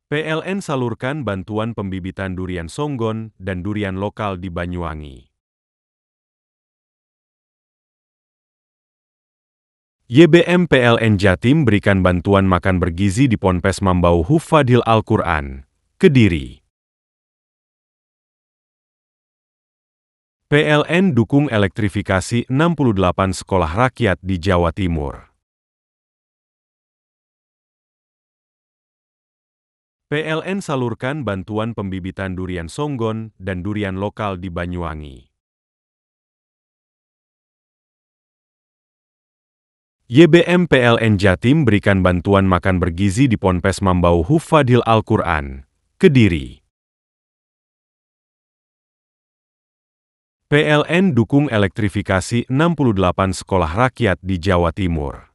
PLN salurkan bantuan pembibitan durian songgon dan durian lokal di Banyuwangi. YBM PLN Jatim berikan bantuan makan bergizi di Ponpes Mambau Hufadhil Al-Quran, Kediri. PLN dukung elektrifikasi 68 sekolah rakyat di Jawa Timur. PLN salurkan bantuan pembibitan durian songgon dan durian lokal di Banyuwangi. YBM PLN Jatim berikan bantuan makan bergizi di Ponpes Mambau Hufadhil Al-Quran, Kediri. PLN dukung elektrifikasi 68 sekolah rakyat di Jawa Timur.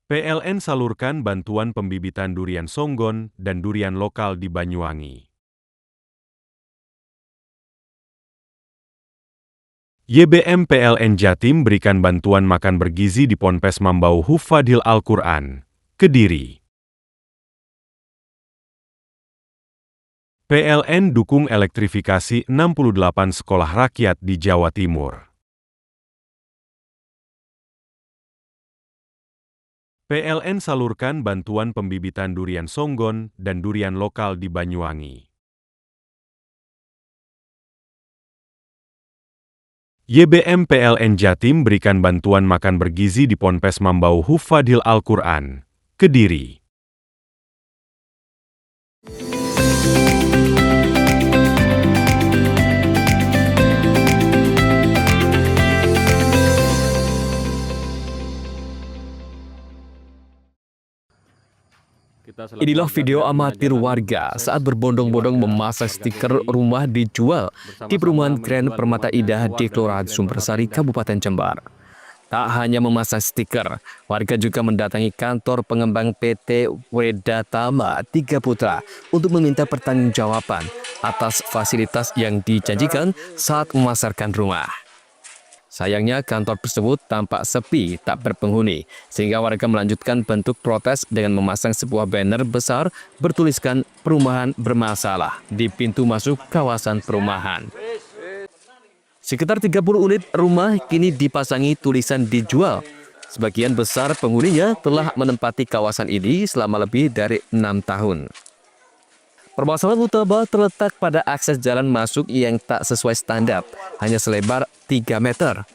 PLN salurkan bantuan pembibitan durian songgon dan durian lokal di Banyuwangi. YBM PLN Jatim berikan bantuan makan bergizi di Ponpes Mambau Hufadhil Al-Quran, Kediri. PLN dukung elektrifikasi 68 sekolah rakyat di Jawa Timur. PLN salurkan bantuan pembibitan durian songgon dan durian lokal di Banyuwangi. YBM PLN Jatim berikan bantuan makan bergizi di Ponpes Mambau Hufadhil Al-Quran, Kediri. Inilah video amatir warga saat berbondong-bondong memasang stiker rumah dijual di perumahan Grand Permata Indah di Kelurahan Sumbersari, Kabupaten Jember. Tak hanya memasang stiker, warga juga mendatangi kantor pengembang PT Wedatama Tiga Putra untuk meminta pertanggungjawaban atas fasilitas yang dijanjikan saat memasarkan rumah. Sayangnya kantor tersebut tampak sepi, tak berpenghuni, sehingga warga melanjutkan bentuk protes dengan memasang sebuah banner besar bertuliskan perumahan bermasalah di pintu masuk kawasan perumahan. Sekitar 30 unit rumah kini dipasangi tulisan dijual. Sebagian besar penghuninya telah menempati kawasan ini selama lebih dari 6 tahun. Permasalahan utama terletak pada akses jalan masuk yang tak sesuai standar, hanya selebar 3 meter.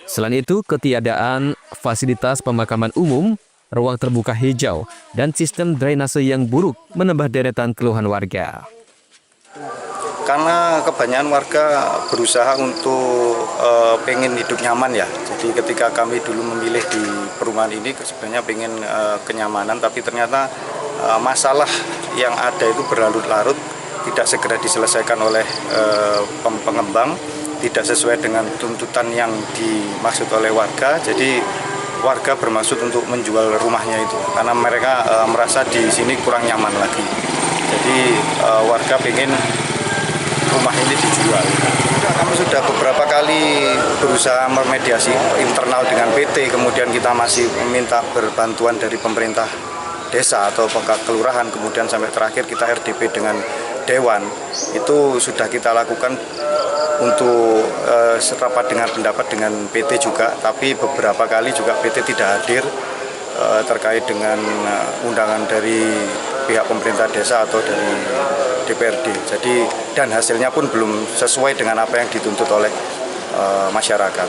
Selain itu, ketiadaan fasilitas pemakaman umum, ruang terbuka hijau, dan sistem drainase yang buruk menambah deretan keluhan warga. Karena kebanyakan warga berusaha untuk pengen hidup nyaman ya. Jadi ketika kami dulu memilih di perumahan ini sebenarnya pengen kenyamanan, tapi ternyata masalah yang ada itu berlarut-larut, tidak segera diselesaikan oleh pengembang, tidak sesuai dengan tuntutan yang dimaksud oleh warga. Jadi warga bermaksud untuk menjual rumahnya itu karena mereka merasa di sini kurang nyaman lagi. Jadi warga pengen rumah ini dijual. Kami sudah beberapa kali berusaha memediasi internal dengan PT, kemudian kita masih meminta berbantuan dari pemerintah desa atau kelurahan, kemudian sampai terakhir kita RDP dengan Dewan. Itu sudah kita lakukan untuk rapat dengan pendapat dengan PT juga, tapi beberapa kali juga PT tidak hadir terkait dengan undangan dari pihak pemerintah desa atau dari DPRD. Jadi dan hasilnya pun belum sesuai dengan apa yang dituntut oleh masyarakat.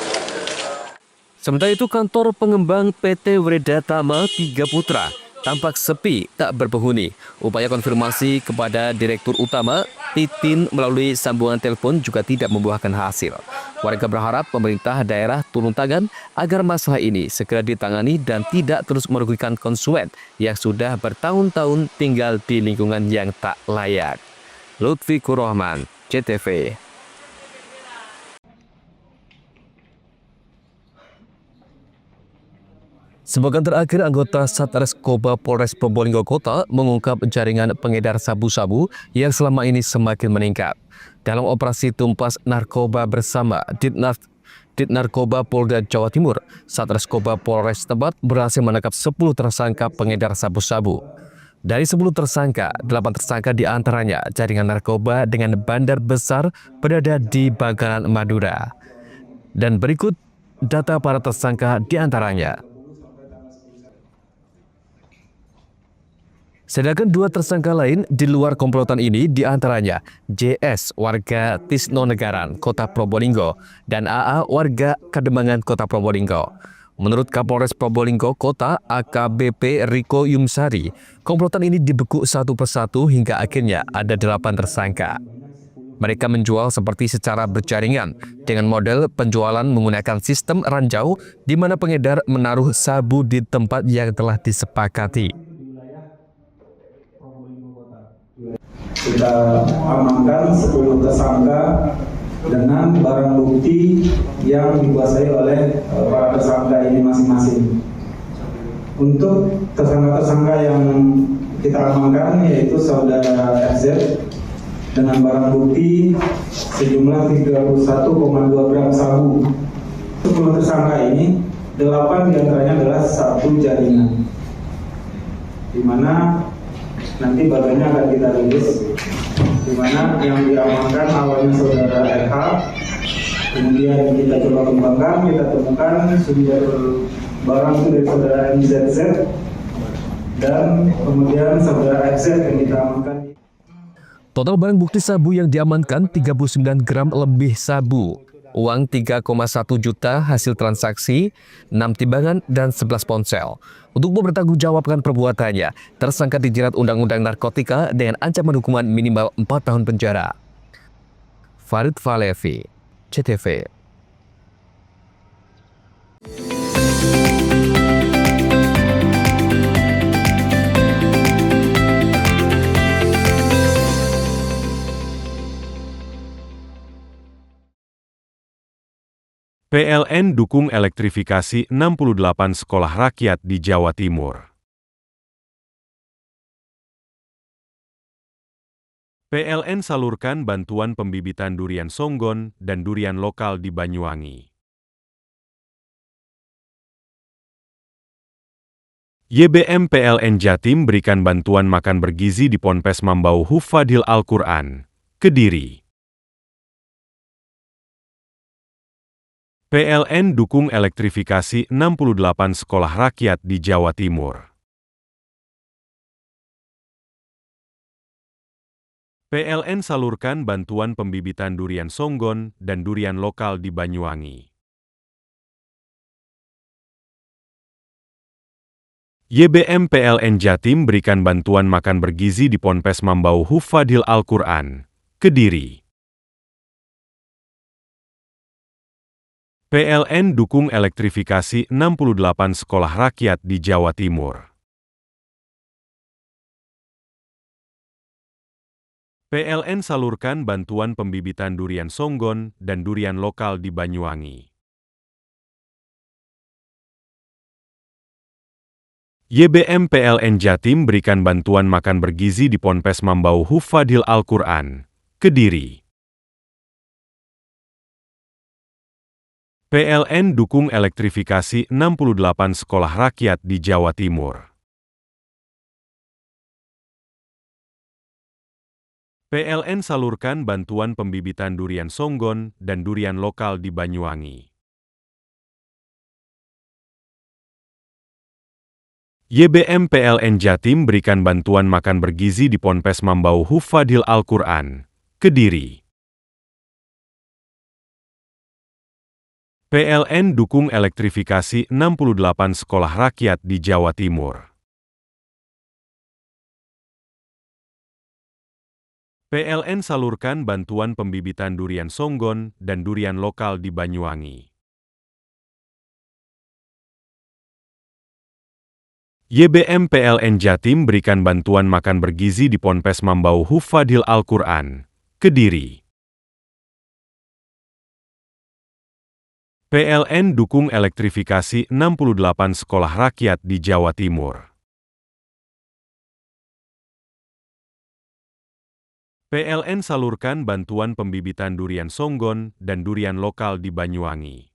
Sementara itu, kantor pengembang PT Wedatama Tiga Putra tampak sepi, tak berpenghuni. Upaya konfirmasi kepada Direktur Utama Titin melalui sambungan telepon juga tidak membuahkan hasil. Warga berharap pemerintah daerah turun tangan agar masalah ini segera ditangani dan tidak terus merugikan konsumen yang sudah bertahun-tahun tinggal di lingkungan yang tak layak. Lutfi Kurrahman, CTV. Sebagian terakhir, anggota Satreskobra Polres Probolinggo Kota mengungkap jaringan pengedar sabu-sabu yang selama ini semakin meningkat. Dalam operasi tumpas narkoba bersama Ditnarkoba Polda Jawa Timur, Satreskobra Polres Tebet berhasil menangkap 10 tersangka pengedar sabu-sabu. Dari 10 tersangka, 8 tersangka diantaranya jaringan narkoba dengan bandar besar berada di Bangkalan, Madura. Dan berikut data para tersangka diantaranya. Sedangkan 2 tersangka lain di luar komplotan ini diantaranya JS warga Tisnonegaran, Kota Probolinggo, dan AA warga Kademangan, Kota Probolinggo. Menurut Kapolres Probolinggo Kota AKBP Riko Yumsari, komplotan ini dibekuk satu persatu hingga akhirnya ada 8 tersangka. Mereka menjual seperti secara berjaringan dengan model penjualan menggunakan sistem ranjau di mana pengedar menaruh sabu di tempat yang telah disepakati. Kita amankan 10 tersangka dengan barang bukti yang dikuasai oleh para tersangka ini masing-masing. Untuk tersangka-tersangka yang kita amankan yaitu saudara FZ dengan barang bukti sejumlah 31,2 gram sabu. 10 tersangka ini, 8 diantaranya adalah satu jaringan, di mana nanti bagiannya akan kita rilis, di mana yang diamankan awalnya saudara RH, kemudian kita coba kembangkan, kita temukan sumber barang itu dari saudara MZZ, dan kemudian saudara FZ yang kita amankan. Total barang bukti sabu yang diamankan 39 gram lebih sabu, uang 3,1 juta hasil transaksi, 6 timbangan, dan 11 ponsel. Untuk mempertanggungjawabkan perbuatannya, tersangka dijerat Undang-Undang Narkotika dengan ancaman hukuman minimal 4 tahun penjara. Farid Falevi, CTV. PLN dukung elektrifikasi 68 sekolah rakyat di Jawa Timur. PLN salurkan bantuan pembibitan durian songgon dan durian lokal di Banyuwangi. YBM PLN Jatim berikan bantuan makan bergizi di Ponpes Mambau Hufadil Al-Quran, Kediri. PLN dukung elektrifikasi 68 sekolah rakyat di Jawa Timur. PLN salurkan bantuan pembibitan durian songgon dan durian lokal di Banyuwangi. YBM PLN Jatim berikan bantuan makan bergizi di Ponpes Mambau Hufadil Al-Quran, Kediri. PLN dukung elektrifikasi 68 sekolah rakyat di Jawa Timur. PLN salurkan bantuan pembibitan durian songgon dan durian lokal di Banyuwangi. YBM PLN Jatim berikan bantuan makan bergizi di Ponpes Mambau Hufadil Al-Quran, Kediri. PLN dukung elektrifikasi 68 sekolah rakyat di Jawa Timur. PLN salurkan bantuan pembibitan durian songgon dan durian lokal di Banyuwangi. YBM PLN Jatim berikan bantuan makan bergizi di Ponpes Mambau Hufadil Al-Quran, Kediri. PLN dukung elektrifikasi 68 sekolah rakyat di Jawa Timur. PLN salurkan bantuan pembibitan durian songgon dan durian lokal di Banyuwangi. YBM PLN Jatim berikan bantuan makan bergizi di Ponpes Mambau Hufadil Al-Quran, Kediri. PLN dukung elektrifikasi 68 sekolah rakyat di Jawa Timur. PLN salurkan bantuan pembibitan durian songgon dan durian lokal di Banyuwangi.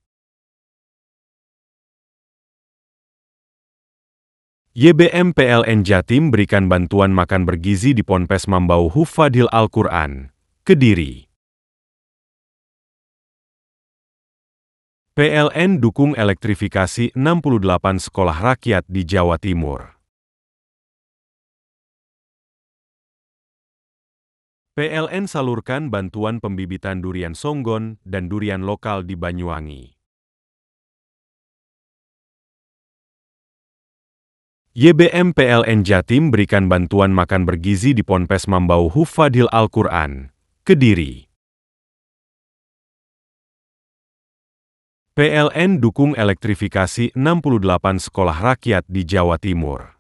YBM PLN Jatim berikan bantuan makan bergizi di Ponpes Mambau Hufadil Al-Quran, Kediri. PLN dukung elektrifikasi 68 sekolah rakyat di Jawa Timur. PLN salurkan bantuan pembibitan durian songgon dan durian lokal di Banyuwangi. YBM PLN Jatim berikan bantuan makan bergizi di Ponpes Mambau Hufadil Al-Quran, Kediri. PLN dukung elektrifikasi 68 sekolah rakyat di Jawa Timur.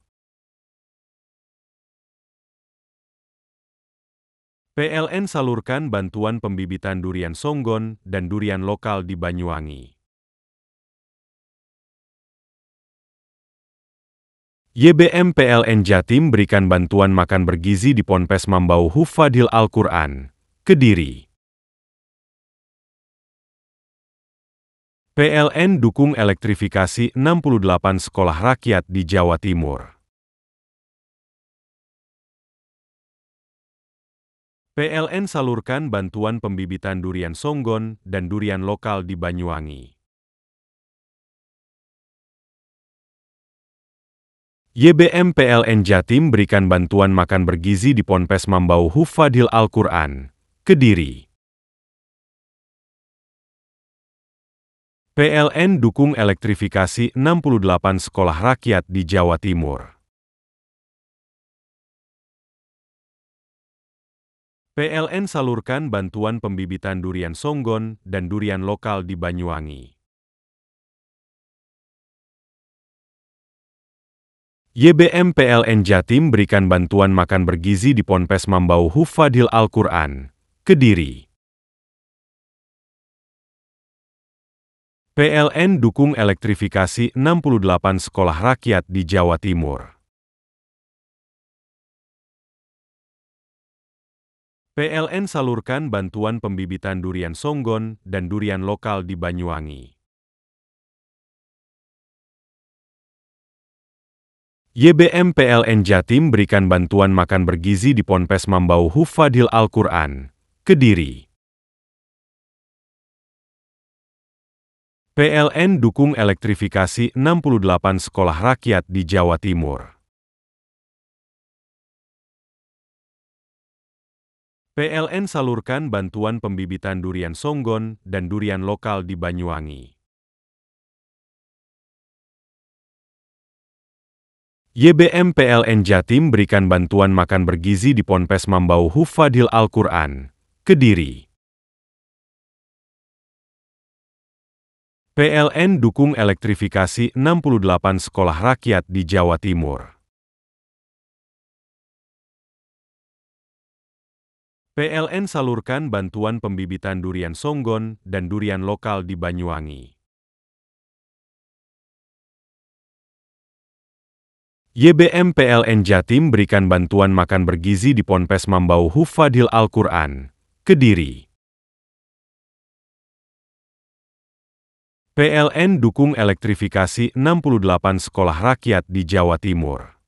PLN salurkan bantuan pembibitan durian songgon dan durian lokal di Banyuwangi. YBM PLN Jatim berikan bantuan makan bergizi di Ponpes Mambau Hufadil Al-Quran, Kediri. PLN dukung elektrifikasi 68 sekolah rakyat di Jawa Timur. PLN salurkan bantuan pembibitan durian songgon dan durian lokal di Banyuwangi. YBM PLN Jatim berikan bantuan makan bergizi di Ponpes Mambau Hufadil Al-Quran, Kediri. PLN dukung elektrifikasi 68 sekolah rakyat di Jawa Timur. PLN salurkan bantuan pembibitan durian songgon dan durian lokal di Banyuwangi. YBM PLN Jatim berikan bantuan makan bergizi di Ponpes Mambau Hufadil Al-Quran, Kediri. PLN dukung elektrifikasi 68 sekolah rakyat di Jawa Timur. PLN salurkan bantuan pembibitan durian songgon dan durian lokal di Banyuwangi. YBM PLN Jatim berikan bantuan makan bergizi di Ponpes Mambau Hufadil Al-Quran, Kediri. PLN dukung elektrifikasi 68 sekolah rakyat di Jawa Timur. PLN salurkan bantuan pembibitan durian songgon dan durian lokal di Banyuwangi. YBM PLN Jatim berikan bantuan makan bergizi di Ponpes Mambau Hufadil Al-Quran, Kediri. PLN dukung elektrifikasi 68 sekolah rakyat di Jawa Timur. PLN salurkan bantuan pembibitan durian songgon dan durian lokal di Banyuwangi. YBM PLN Jatim berikan bantuan makan bergizi di Ponpes Mambau Hufadil Al-Quran, Kediri. PLN dukung elektrifikasi 68 sekolah rakyat di Jawa Timur.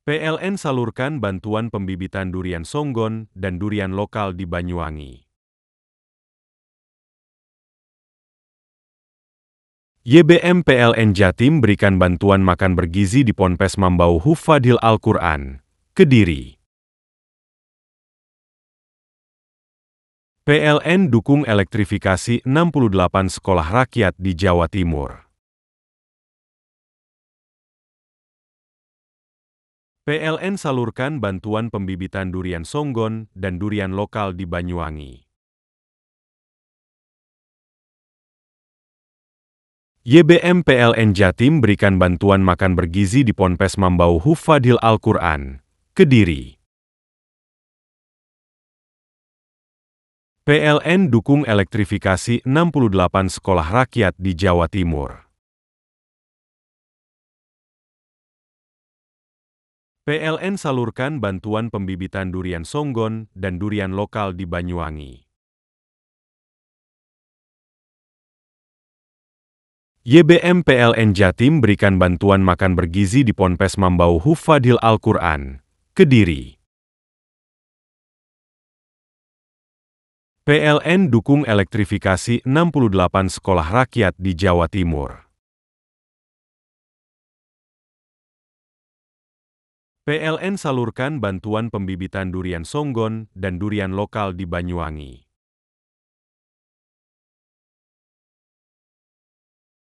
PLN salurkan bantuan pembibitan durian songgon dan durian lokal di Banyuwangi. YBM PLN Jatim berikan bantuan makan bergizi di Ponpes Mambau Hufadil Al-Quran, Kediri. PLN dukung elektrifikasi 68 sekolah rakyat di Jawa Timur. PLN salurkan bantuan pembibitan durian songgon dan durian lokal di Banyuwangi. YBM PLN Jatim berikan bantuan makan bergizi di Ponpes Mambau Hufadil Al-Quran, Kediri. PLN dukung elektrifikasi 68 sekolah rakyat di Jawa Timur. PLN salurkan bantuan pembibitan durian songgon dan durian lokal di Banyuwangi. YBM PLN Jatim berikan bantuan makan bergizi di Ponpes Mambau Hufadil Al-Quran, Kediri. PLN dukung elektrifikasi 68 sekolah rakyat di Jawa Timur. PLN salurkan bantuan pembibitan durian songgon dan durian lokal di Banyuwangi.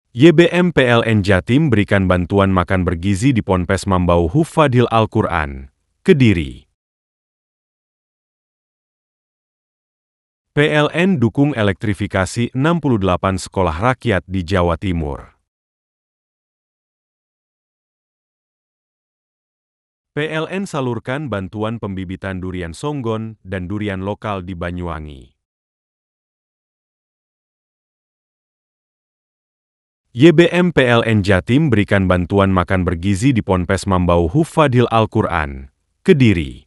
YBM PLN Jatim berikan bantuan makan bergizi di Ponpes Mambau Hufadil Al-Quran, Kediri. PLN dukung elektrifikasi 68 sekolah rakyat di Jawa Timur. PLN salurkan bantuan pembibitan durian songgon dan durian lokal di Banyuwangi. YBM PLN Jatim berikan bantuan makan bergizi di Ponpes Mambau Hufadil Al-Quran, Kediri.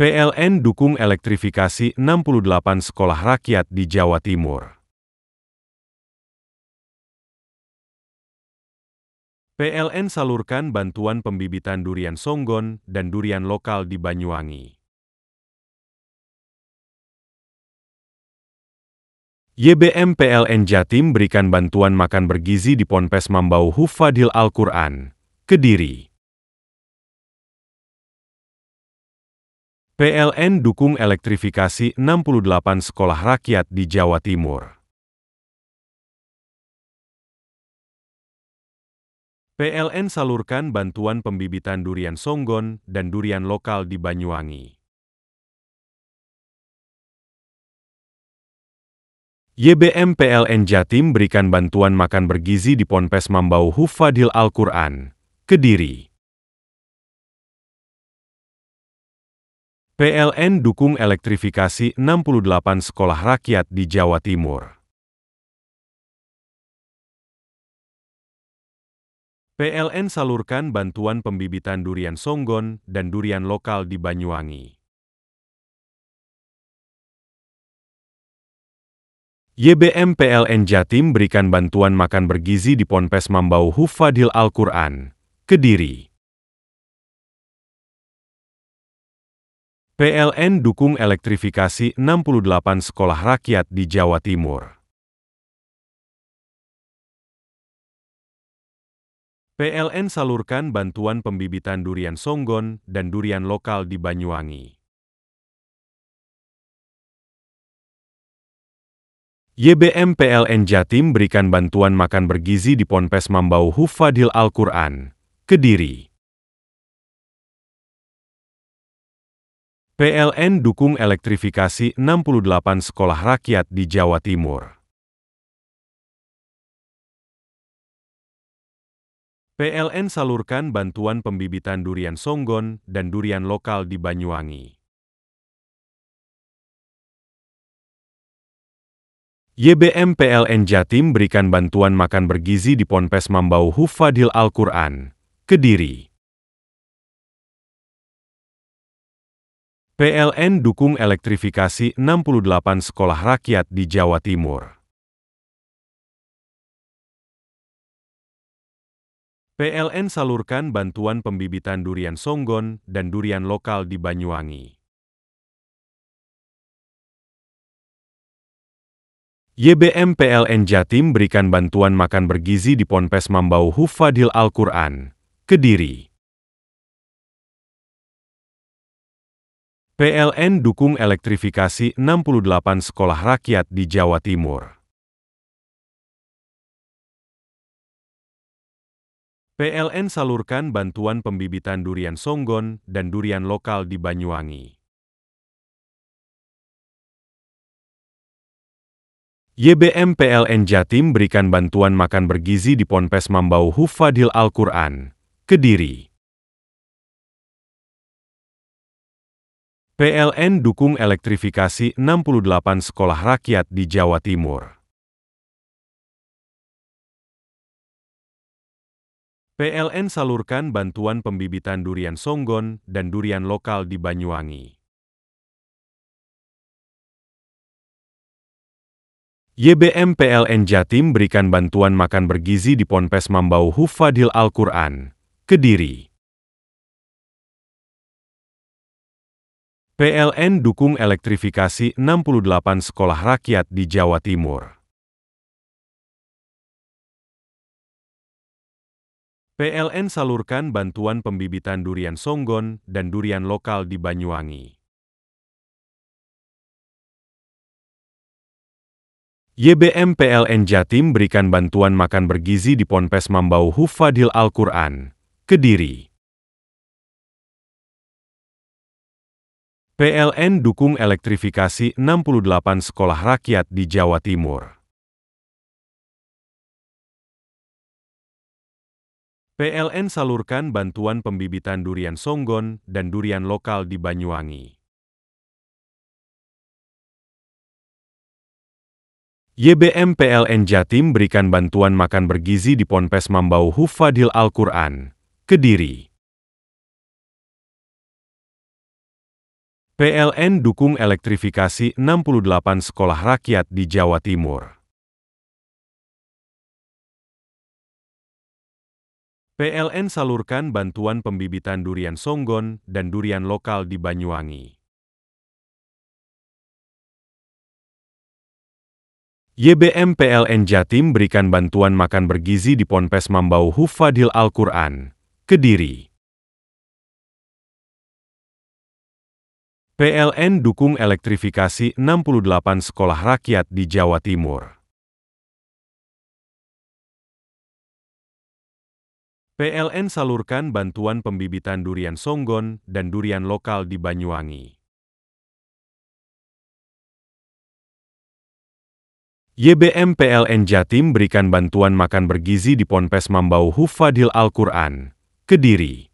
PLN dukung elektrifikasi 68 sekolah rakyat di Jawa Timur. PLN salurkan bantuan pembibitan durian songgon dan durian lokal di Banyuwangi. YBM PLN Jatim berikan bantuan makan bergizi di Ponpes Mambau Hufadil Al-Quran, Kediri. PLN dukung elektrifikasi 68 sekolah rakyat di Jawa Timur. PLN salurkan bantuan pembibitan durian songgon dan durian lokal di Banyuwangi. YBM PLN Jatim berikan bantuan makan bergizi di Ponpes Mambau Hufadil Al-Quran, Kediri. PLN dukung elektrifikasi 68 sekolah rakyat di Jawa Timur. PLN salurkan bantuan pembibitan durian songgon dan durian lokal di Banyuwangi. YBM PLN Jatim berikan bantuan makan bergizi di Ponpes Mambau Hufadil Al-Quran, Kediri. PLN dukung elektrifikasi 68 sekolah rakyat di Jawa Timur. PLN salurkan bantuan pembibitan durian songgon dan durian lokal di Banyuwangi. YBM PLN Jatim berikan bantuan makan bergizi di Ponpes Mambau Hufadil Al-Quran, Kediri. PLN dukung elektrifikasi 68 sekolah rakyat di Jawa Timur. PLN salurkan bantuan pembibitan durian songgon dan durian lokal di Banyuwangi. YBM PLN Jatim berikan bantuan makan bergizi di Ponpes Mambau Hufadil Al-Quran, Kediri. PLN dukung elektrifikasi 68 sekolah rakyat di Jawa Timur. PLN salurkan bantuan pembibitan durian songgon dan durian lokal di Banyuwangi. YBM PLN Jatim berikan bantuan makan bergizi di Ponpes Mambau Hufadil Al-Quran, Kediri. PLN dukung elektrifikasi 68 sekolah rakyat di Jawa Timur. PLN salurkan bantuan pembibitan durian songgon dan durian lokal di Banyuwangi. YBM PLN Jatim berikan bantuan makan bergizi di Ponpes Mambau Hufadil Al-Quran, Kediri. PLN dukung elektrifikasi 68 sekolah rakyat di Jawa Timur. PLN salurkan bantuan pembibitan durian songgon dan durian lokal di Banyuwangi. YBM PLN Jatim berikan bantuan makan bergizi di Ponpes Mambau Hufadil Al-Quran, Kediri. PLN dukung elektrifikasi 68 sekolah rakyat di Jawa Timur. PLN salurkan bantuan pembibitan durian songgon dan durian lokal di Banyuwangi. YBM PLN Jatim berikan bantuan makan bergizi di Ponpes Mambau Hufadil Al-Quran, Kediri. PLN dukung elektrifikasi 68 sekolah rakyat di Jawa Timur. PLN salurkan bantuan pembibitan durian songgon dan durian lokal di Banyuwangi. YBM PLN Jatim berikan bantuan makan bergizi di Ponpes Mambau Hufadil Al-Quran, Kediri. PLN dukung elektrifikasi 68 sekolah rakyat di Jawa Timur. PLN salurkan bantuan pembibitan durian songgon dan durian lokal di Banyuwangi. YBM PLN Jatim berikan bantuan makan bergizi di Ponpes Mambau Hufadil Al-Quran, Kediri. PLN dukung elektrifikasi 68 sekolah rakyat di Jawa Timur. PLN salurkan bantuan pembibitan durian songgon dan durian lokal di Banyuwangi. YBM PLN Jatim berikan bantuan makan bergizi di Ponpes Mambau Hufadil Al-Quran, Kediri.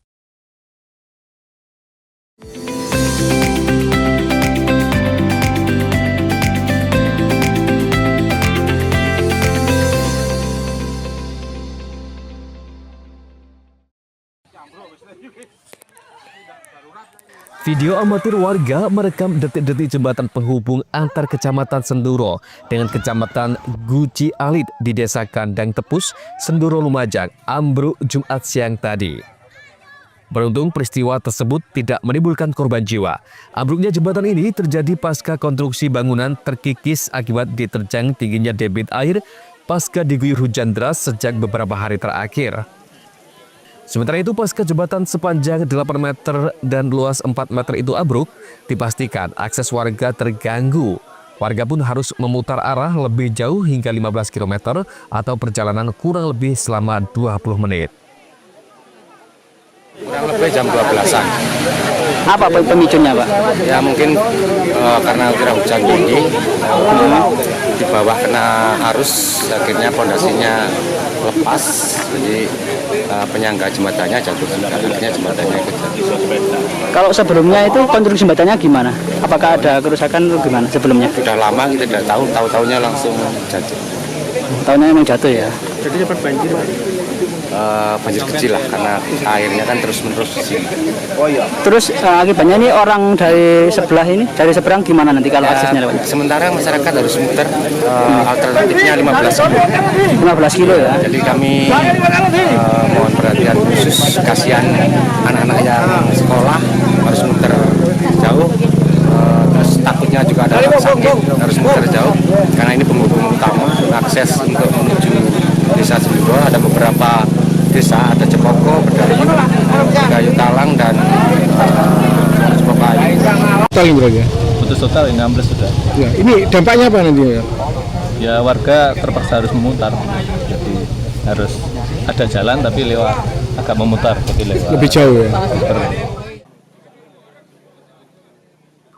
Video amatir warga merekam detik-detik jembatan penghubung antar Kecamatan Senduro dengan Kecamatan Guci Alit di Desa Kandang Tepus, Senduro Lumajang, ambruk Jumat siang tadi. Beruntung peristiwa tersebut tidak menimbulkan korban jiwa. Ambruknya jembatan ini terjadi pasca konstruksi bangunan terkikis akibat diterjang tingginya debit air pasca diguyur hujan deras sejak beberapa hari terakhir. Sementara itu, pasca jembatan sepanjang 8 meter dan luas 4 meter itu ambruk, dipastikan akses warga terganggu. Warga pun harus memutar arah lebih jauh hingga 15 km atau perjalanan kurang lebih selama 20 menit. Kurang lebih jam 12-an. Apa pemicunya, Pak? Ya mungkin karena curah hujan tinggi, di bawah kena arus, akhirnya fondasinya lepas, jadi penyangga jembatannya jatuh, akhirnya jembatannya ikut jatuh. Kalau sebelumnya itu konstruksi jembatannya gimana? Apakah ada kerusakan atau gimana sebelumnya? Sudah lama kita tidak tahu, tahu-tahunya langsung jatuh. Tahunnya emang jatuh ya? Jadi dapat banjir, Pak? Banjir kecil lah, karena airnya kan terus-menerus di sini. Oh iya. Terus akibatnya ini orang dari sebelah ini, dari seberang gimana nanti kalau aksesnya lewat? Sementara masyarakat harus muter, alternatifnya 15 kilo. 15 kilo ya? Jadi kami mohon perhatian khusus, kasihan anak-anak yang sekolah harus muter jauh. Terus takutnya juga ada orang sakit, harus muter jauh, karena ini penghubung utama, akses untuk menuju Desa Senduro. Ada beberapa desa, ada Cepoko, Bedayu Talang, dan Cepokayu. Total ini berarti ya? Putus total 16 sudah. Ya, ini dampaknya apa nanti ya? Ya warga terpaksa harus memutar, jadi harus ada jalan tapi lewat agak memutar, jadi lewat lebih jauh ya.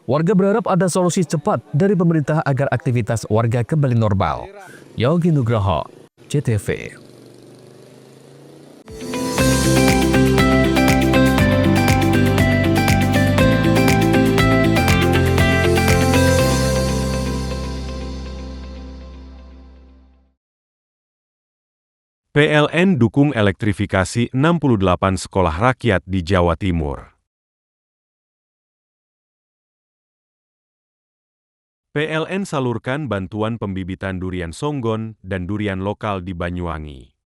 Warga berharap ada solusi cepat dari pemerintah agar aktivitas warga kembali normal. Yogi Nugroho, CTV. PLN dukung elektrifikasi 68 sekolah rakyat di Jawa Timur. PLN salurkan bantuan pembibitan durian songgon dan durian lokal di Banyuwangi.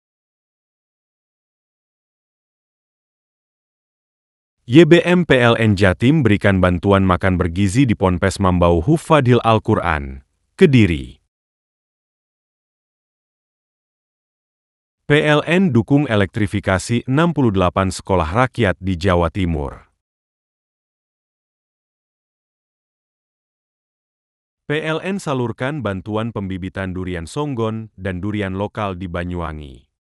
YBM PLN Jatim berikan bantuan makan bergizi di Ponpes Mambau Hufadil Al-Quran, Kediri. PLN dukung elektrifikasi 68 sekolah rakyat di Jawa Timur. PLN salurkan bantuan pembibitan durian songgon dan durian lokal di Banyuwangi.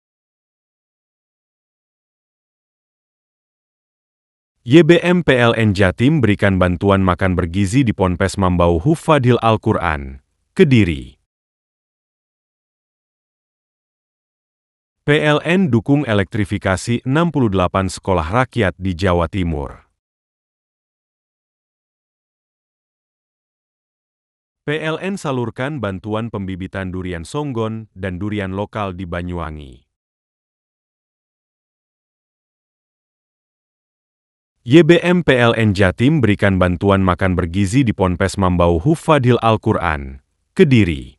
YBM PLN Jatim berikan bantuan makan bergizi di Ponpes Mambau Hufadil Al-Quran, Kediri. PLN dukung elektrifikasi 68 sekolah rakyat di Jawa Timur. PLN salurkan bantuan pembibitan durian songgon dan durian lokal di Banyuwangi. YBM PLN Jatim berikan bantuan makan bergizi di Ponpes Mambau Hufadil Al-Quran, Kediri.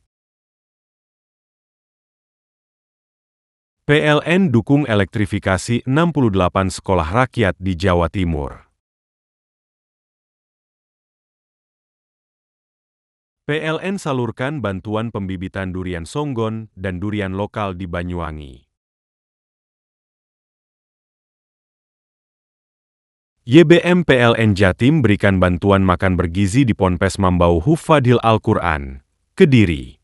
PLN dukung elektrifikasi 68 sekolah rakyat di Jawa Timur. PLN salurkan bantuan pembibitan durian songgon dan durian lokal di Banyuwangi. YBM PLN Jatim berikan bantuan makan bergizi di Ponpes Mambau Hufadil Al-Quran, Kediri.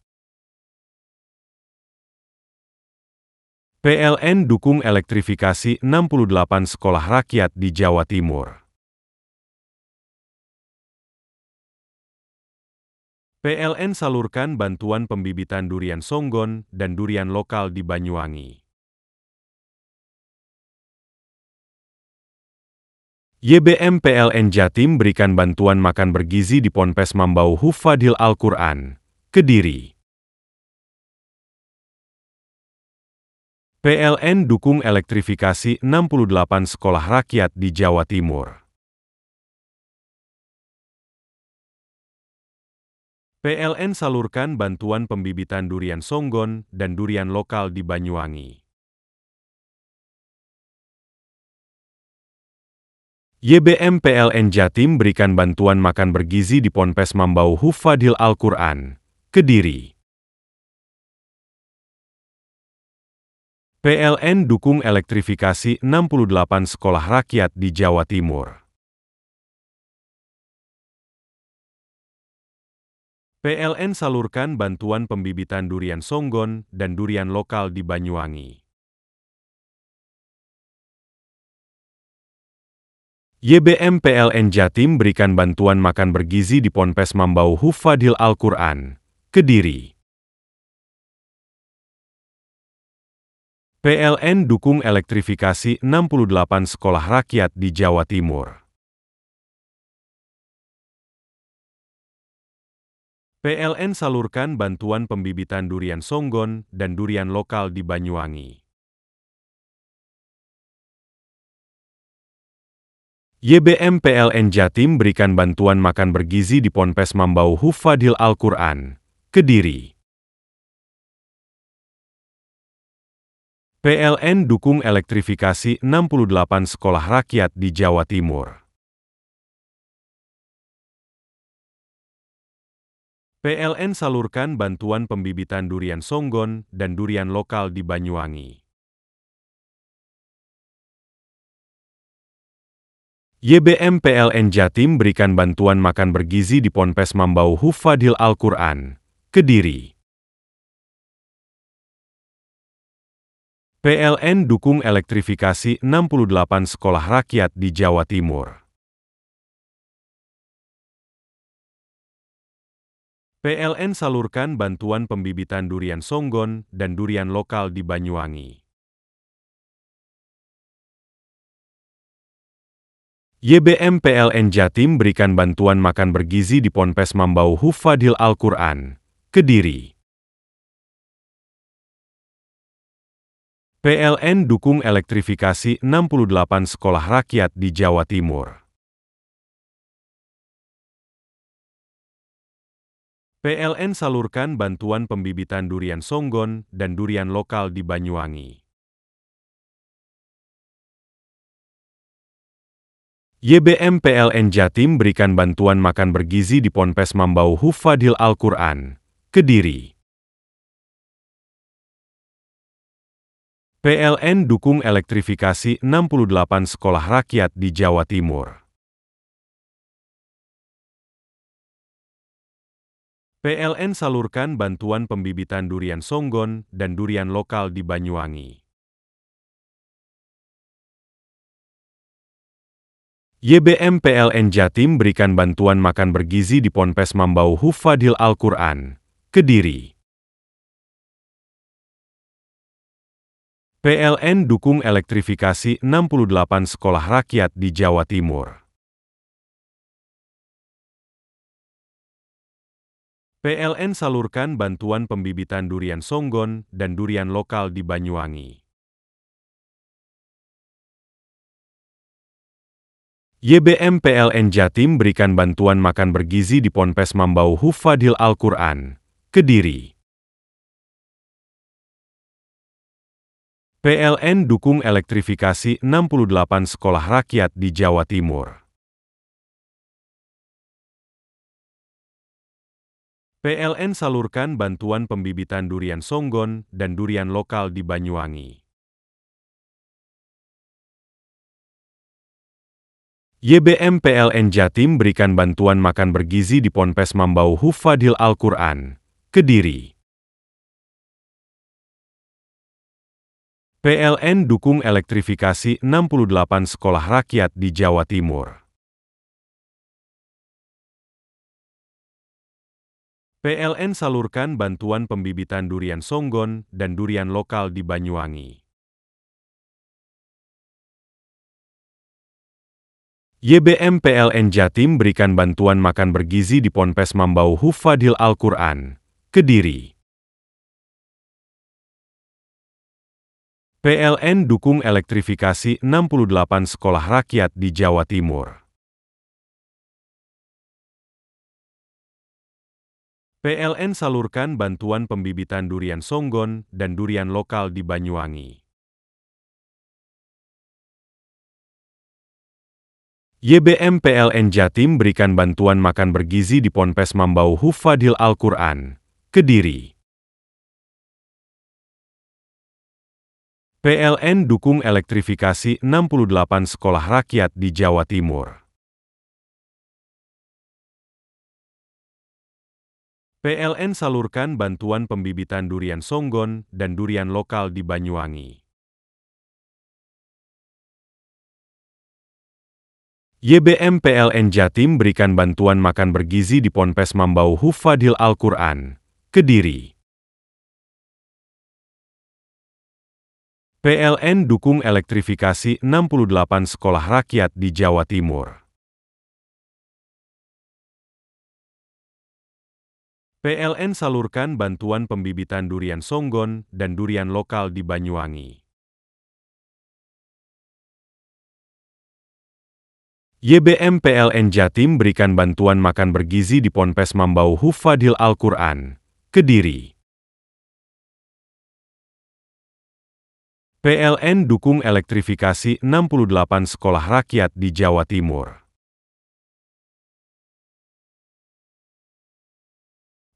PLN dukung elektrifikasi 68 sekolah rakyat di Jawa Timur. PLN salurkan bantuan pembibitan durian songgon dan durian lokal di Banyuwangi. YBM PLN Jatim berikan bantuan makan bergizi di Ponpes Mambau Hufadil Al-Quran, Kediri. PLN dukung elektrifikasi 68 sekolah rakyat di Jawa Timur. PLN salurkan bantuan pembibitan durian songgon dan durian lokal di Banyuwangi. YBM PLN Jatim berikan bantuan makan bergizi di Ponpes Mambau Hufadil Al-Quran, Kediri. PLN dukung elektrifikasi 68 sekolah rakyat di Jawa Timur. PLN salurkan bantuan pembibitan durian songgon dan durian lokal di Banyuwangi. YBM PLN Jatim berikan bantuan makan bergizi di Ponpes Mambau Hufadil Al-Quran, Kediri. PLN dukung elektrifikasi 68 sekolah rakyat di Jawa Timur. PLN salurkan bantuan pembibitan durian songgon dan durian lokal di Banyuwangi. YBM PLN Jatim berikan bantuan makan bergizi di Ponpes Mambau Hufadil Al-Quran, Kediri. PLN dukung elektrifikasi 68 sekolah rakyat di Jawa Timur. PLN salurkan bantuan pembibitan durian songgon dan durian lokal di Banyuwangi. YBM PLN Jatim berikan bantuan makan bergizi di Ponpes Mambau Hufadil Al-Quran, Kediri. PLN dukung elektrifikasi 68 sekolah rakyat di Jawa Timur. PLN salurkan bantuan pembibitan durian songgon dan durian lokal di Banyuwangi. YBM PLN Jatim berikan bantuan makan bergizi di Ponpes Mambau Hufadil Al-Quran, Kediri. PLN dukung elektrifikasi 68 sekolah rakyat di Jawa Timur. PLN salurkan bantuan pembibitan durian songgon dan durian lokal di Banyuwangi. YBM PLN Jatim berikan bantuan makan bergizi di Ponpes Mambau Hufadil Al-Quran, Kediri. PLN dukung elektrifikasi 68 sekolah rakyat di Jawa Timur. PLN salurkan bantuan pembibitan durian songgon dan durian lokal di Banyuwangi. YBM PLN Jatim berikan bantuan makan bergizi di Ponpes Mambau Hufadil Al-Quran, Kediri. PLN dukung elektrifikasi 68 sekolah rakyat di Jawa Timur. PLN salurkan bantuan pembibitan durian songgon dan durian lokal di Banyuwangi. YBM PLN Jatim berikan bantuan makan bergizi di Ponpes Mambau Hufadil Al-Quran, Kediri. PLN dukung elektrifikasi 68 sekolah rakyat di Jawa Timur. PLN salurkan bantuan pembibitan durian songgon dan durian lokal di Banyuwangi. YBM PLN Jatim berikan bantuan makan bergizi di Ponpes Mambau Hufadil Al-Quran, Kediri. PLN dukung elektrifikasi 68 sekolah rakyat di Jawa Timur. PLN salurkan bantuan pembibitan durian songgon dan durian lokal di Banyuwangi. YBM PLN Jatim berikan bantuan makan bergizi di Ponpes Mambau Hufadil Al-Quran, Kediri. PLN dukung elektrifikasi 68 sekolah rakyat di Jawa Timur. PLN salurkan bantuan pembibitan durian songgon dan durian lokal di Banyuwangi. YBM PLN Jatim berikan bantuan makan bergizi di Ponpes Mambau Hufadhil Al-Quran, Kediri. PLN dukung elektrifikasi 68 sekolah rakyat di Jawa Timur. PLN salurkan bantuan pembibitan durian songgon dan durian lokal di Banyuwangi. YBM PLN Jatim berikan bantuan makan bergizi di Ponpes Mambau Hufadhil Al-Quran, Kediri. PLN dukung elektrifikasi 68 sekolah rakyat di Jawa Timur. PLN salurkan bantuan pembibitan durian songgon dan durian lokal di Banyuwangi. YBM PLN Jatim berikan bantuan makan bergizi di Ponpes Mambau Hufadhil Al-Quran, Kediri. PLN dukung elektrifikasi 68 sekolah rakyat di Jawa Timur.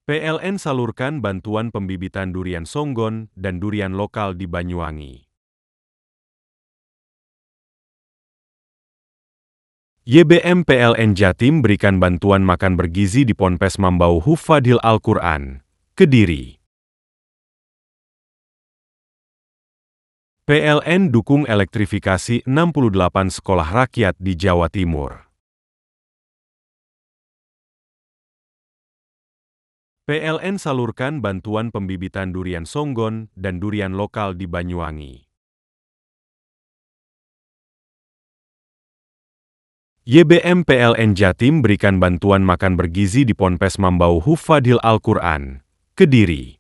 PLN salurkan bantuan pembibitan durian songgon dan durian lokal di Banyuwangi. YBM PLN Jatim berikan bantuan makan bergizi di Ponpes Mambau Hufadhil Al-Quran, Kediri. PLN dukung elektrifikasi 68 sekolah rakyat di Jawa Timur. PLN salurkan bantuan pembibitan durian songgon dan durian lokal di Banyuwangi. YBM PLN Jatim berikan bantuan makan bergizi di Ponpes Mambau Hufadhil Al-Quran, Kediri.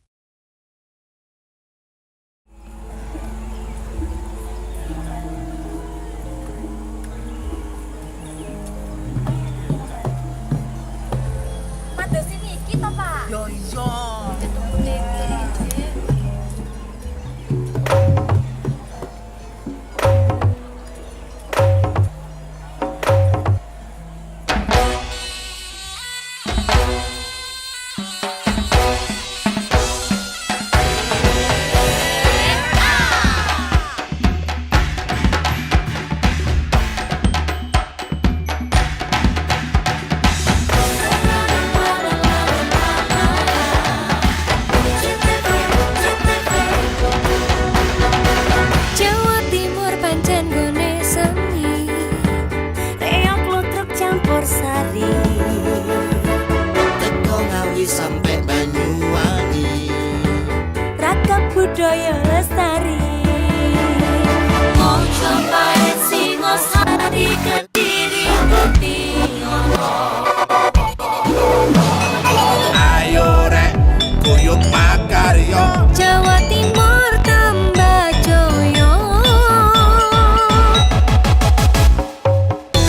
Mados ini kita, Pak. Yo iya. Sampai Banyuwangi, Ragam budaya lestari. Mojopahit Singosari Kediri ayo rek kuyuk makaryo, Jawa Timur tambah joyo.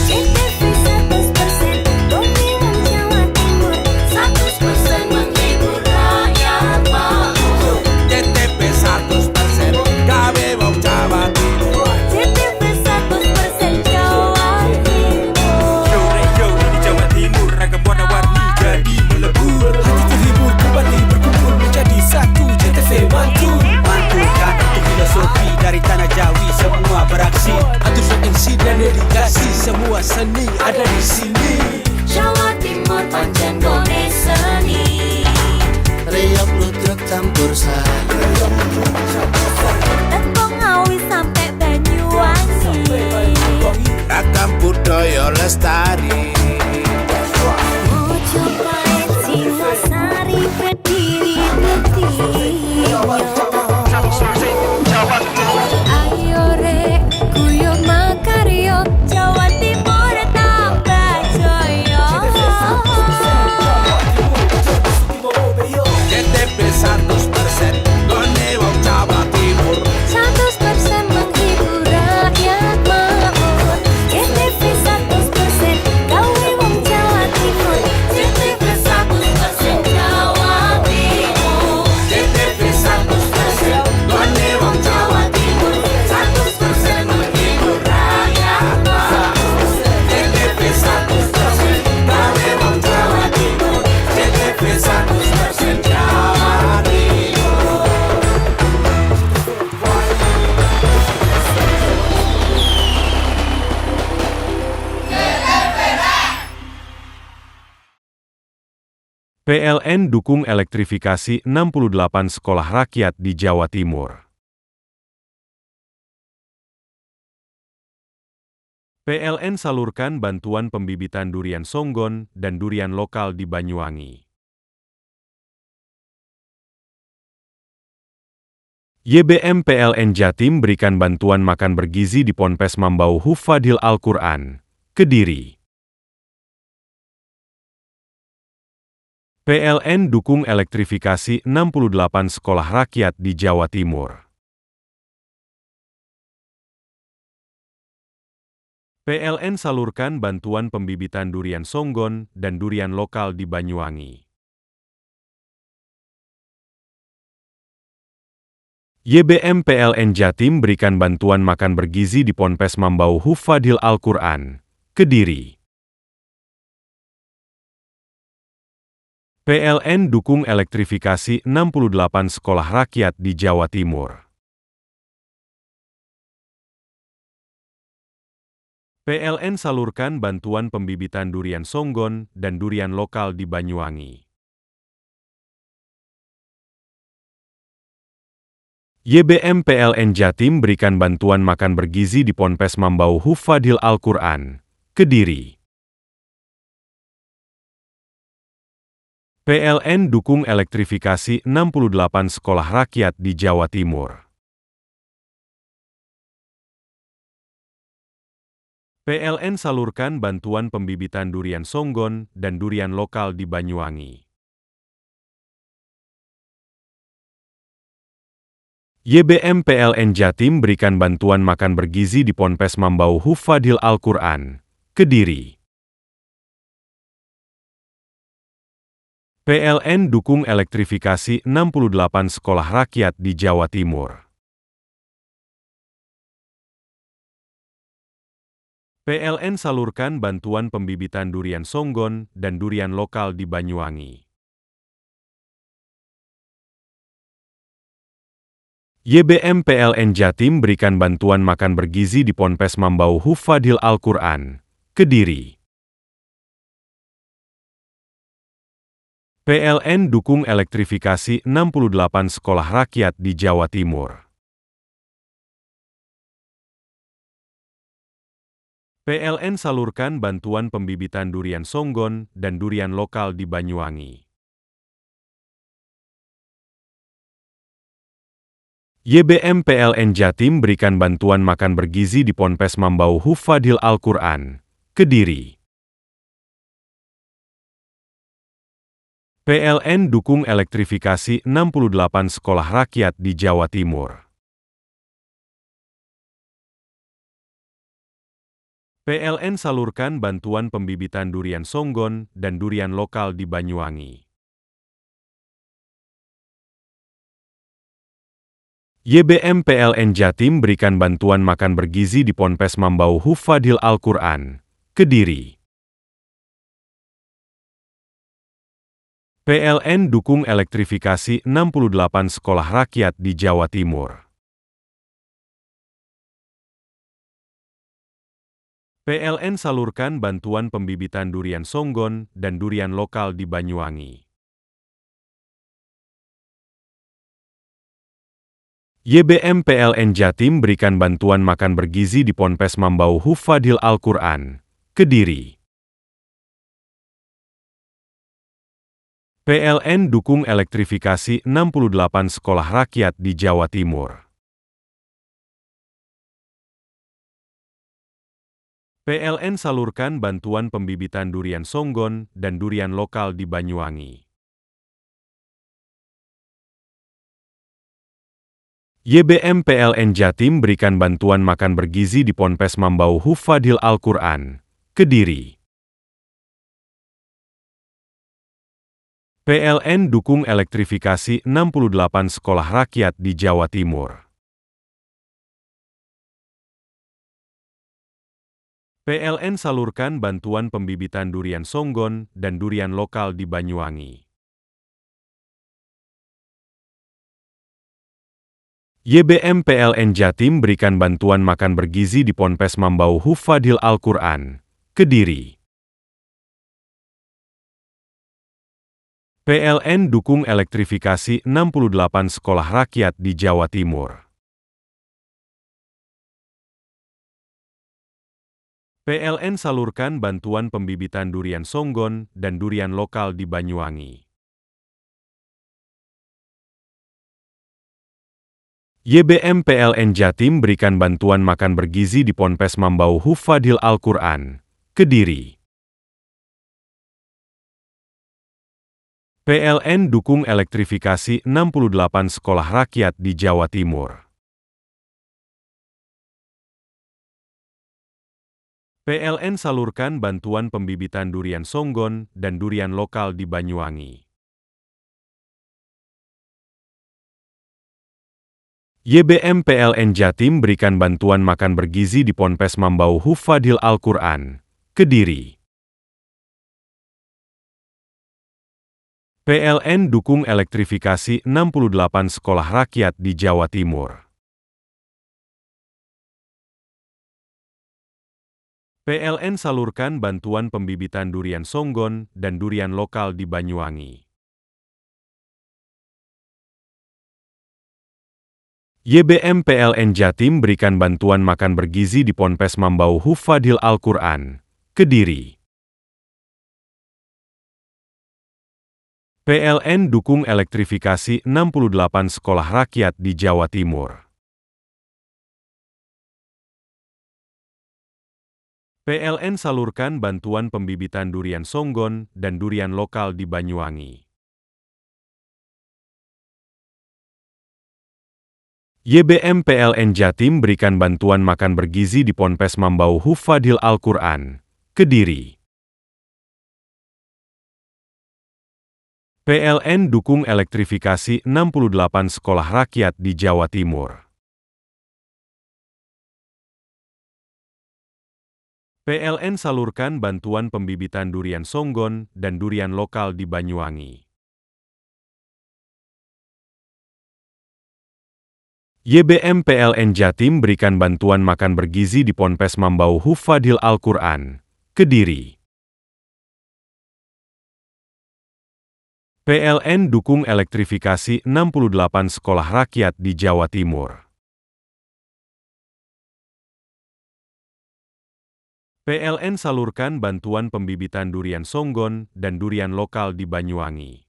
JTV 100% dongeng wong Jawa Timur, 100% menghibur rakyat makmur. JTV 100% gawe wong Jawa Timur. JTV 100% Jawa Timur. Yo ini Jawa Timur, ragam warna-warni jadi melebur. Hati terhibur kembali berkumpul menjadi satu. JTV Mantul, mantulkan untuk filosofi dari tanah Jawi semua beraksi. Atur MC dan dedikasi, semua seni ada di sini. Jawa Timur pancen gone seni. Riok ludruk campur sari, Teko Ngawi sampai Banyuwangi. ragam budaya lestari. Mojopahit Singosari Kediri ayo rek guyub makaryo, Jawa Timur tambah joyo. JTV 100% gone wong Jawa Timur. 100% PLN dukung elektrifikasi 68 sekolah rakyat di Jawa Timur. PLN salurkan bantuan pembibitan durian songgon dan durian lokal di Banyuwangi. YBM PLN Jatim berikan bantuan makan bergizi di Ponpes Mambau Hufadhil Al-Quran, Kediri. PLN dukung elektrifikasi 68 sekolah rakyat di Jawa Timur. PLN salurkan bantuan pembibitan durian songgon dan durian lokal di Banyuwangi. YBM PLN Jatim berikan bantuan makan bergizi di Ponpes Mambau Hufadhil Al-Quran, Kediri. PLN dukung elektrifikasi 68 sekolah rakyat di Jawa Timur. PLN salurkan bantuan pembibitan durian songgon dan durian lokal di Banyuwangi. YBM PLN Jatim berikan bantuan makan bergizi di Ponpes Mambau Hufadhil Al-Quran, Kediri. PLN dukung elektrifikasi 68 sekolah rakyat di Jawa Timur. PLN salurkan bantuan pembibitan durian songgon dan durian lokal di Banyuwangi. YBM PLN Jatim berikan bantuan makan bergizi di Ponpes Mambau Hufadhil Al-Quran, Kediri. PLN dukung elektrifikasi 68 sekolah rakyat di Jawa Timur. PLN salurkan bantuan pembibitan durian songgon dan durian lokal di Banyuwangi. YBM PLN Jatim berikan bantuan makan bergizi di Ponpes Mambau Hufadhil Al-Quran, Kediri. PLN dukung elektrifikasi 68 sekolah rakyat di Jawa Timur. PLN salurkan bantuan pembibitan durian songgon dan durian lokal di Banyuwangi. YBM PLN Jatim berikan bantuan makan bergizi di Ponpes Mambau Hufadhil Al-Quran, Kediri. PLN dukung elektrifikasi 68 sekolah rakyat di Jawa Timur. PLN salurkan bantuan pembibitan durian songgon dan durian lokal di Banyuwangi. YBM PLN Jatim berikan bantuan makan bergizi di Ponpes Mambau Hufadhil Al-Quran, Kediri. PLN dukung elektrifikasi 68 sekolah rakyat di Jawa Timur. PLN salurkan bantuan pembibitan durian songgon dan durian lokal di Banyuwangi. YBM PLN Jatim berikan bantuan makan bergizi di Ponpes Mambau Hufadhil Al-Quran, Kediri. PLN dukung elektrifikasi 68 sekolah rakyat di Jawa Timur. PLN salurkan bantuan pembibitan durian songgon dan durian lokal di Banyuwangi. YBM PLN Jatim berikan bantuan makan bergizi di Ponpes Mambau Hufadhil Al-Quran, Kediri. PLN dukung elektrifikasi 68 sekolah rakyat di Jawa Timur. PLN salurkan bantuan pembibitan durian songgon dan durian lokal di Banyuwangi. YBM PLN Jatim berikan bantuan makan bergizi di Ponpes Mambau Hufadhil Al-Quran, Kediri. PLN dukung elektrifikasi 68 sekolah rakyat di Jawa Timur. PLN salurkan bantuan pembibitan durian songgon dan durian lokal di Banyuwangi. YBM PLN Jatim berikan bantuan makan bergizi di Ponpes Mambau Hufadhil Al-Quran, Kediri. PLN dukung elektrifikasi 68 sekolah rakyat di Jawa Timur. PLN salurkan bantuan pembibitan durian songgon dan durian lokal di Banyuwangi. YBM PLN Jatim berikan bantuan makan bergizi di Ponpes Mambau Hufadhil Al-Quran, Kediri. PLN dukung elektrifikasi 68 sekolah rakyat di Jawa Timur. PLN salurkan bantuan pembibitan durian songgon dan durian lokal di Banyuwangi. YBM PLN Jatim berikan bantuan makan bergizi di Ponpes Mambau Hufadhil Al-Quran, Kediri. PLN dukung elektrifikasi 68 sekolah rakyat di Jawa Timur. PLN salurkan bantuan pembibitan durian songgon dan durian lokal di Banyuwangi. YBM PLN Jatim berikan bantuan makan bergizi di Ponpes Mambau Hufadhil Al-Quran, Kediri. PLN dukung elektrifikasi 68 sekolah rakyat di Jawa Timur. PLN salurkan bantuan pembibitan durian songgon dan durian lokal di Banyuwangi. YBM PLN Jatim berikan bantuan makan bergizi di Ponpes Mambau Hufadhil Al-Quran, Kediri. PLN dukung elektrifikasi 68 sekolah rakyat di Jawa Timur. PLN salurkan bantuan pembibitan durian songgon dan durian lokal di Banyuwangi.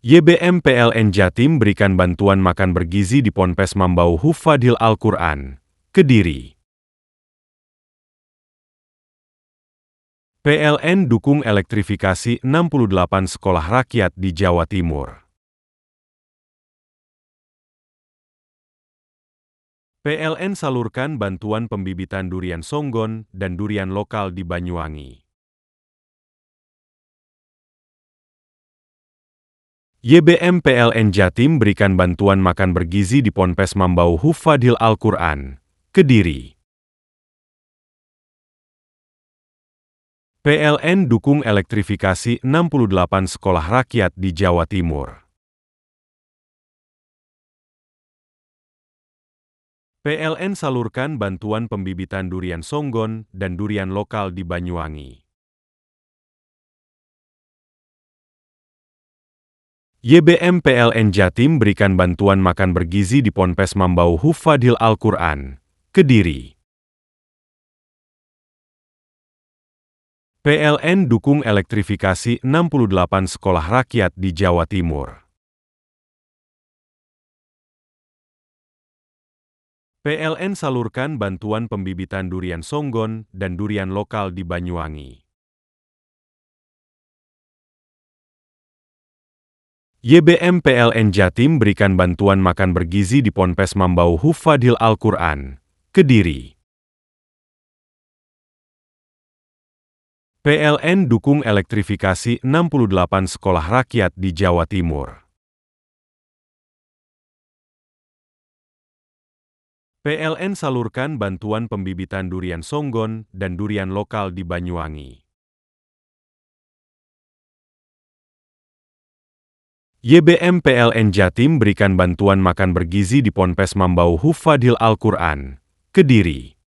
YBM PLN Jatim berikan bantuan makan bergizi di Ponpes Mambau Hufadhil Al-Quran, Kediri. PLN dukung elektrifikasi 68 sekolah rakyat di Jawa Timur. PLN salurkan bantuan pembibitan durian songgon dan durian lokal di Banyuwangi. YBM PLN Jatim berikan bantuan makan bergizi di Ponpes Mambau Hufadhil Al-Quran, Kediri. PLN dukung elektrifikasi 68 sekolah rakyat di Jawa Timur. PLN salurkan bantuan pembibitan durian songgon dan durian lokal di Banyuwangi. YBM PLN Jatim berikan bantuan makan bergizi di Ponpes Mambau Hufadhil Al-Quran, Kediri. PLN dukung elektrifikasi 68 sekolah rakyat di Jawa Timur. PLN salurkan bantuan pembibitan durian songgon dan durian lokal di Banyuwangi. YBM PLN Jatim berikan bantuan makan bergizi di Ponpes Mambau Hufadhil Al-Quran, Kediri. PLN dukung elektrifikasi 68 sekolah rakyat di Jawa Timur. PLN salurkan bantuan pembibitan durian songgon dan durian lokal di Banyuwangi. YBM PLN Jatim berikan bantuan makan bergizi di Ponpes Mambau Hufadhil Al-Quran, Kediri.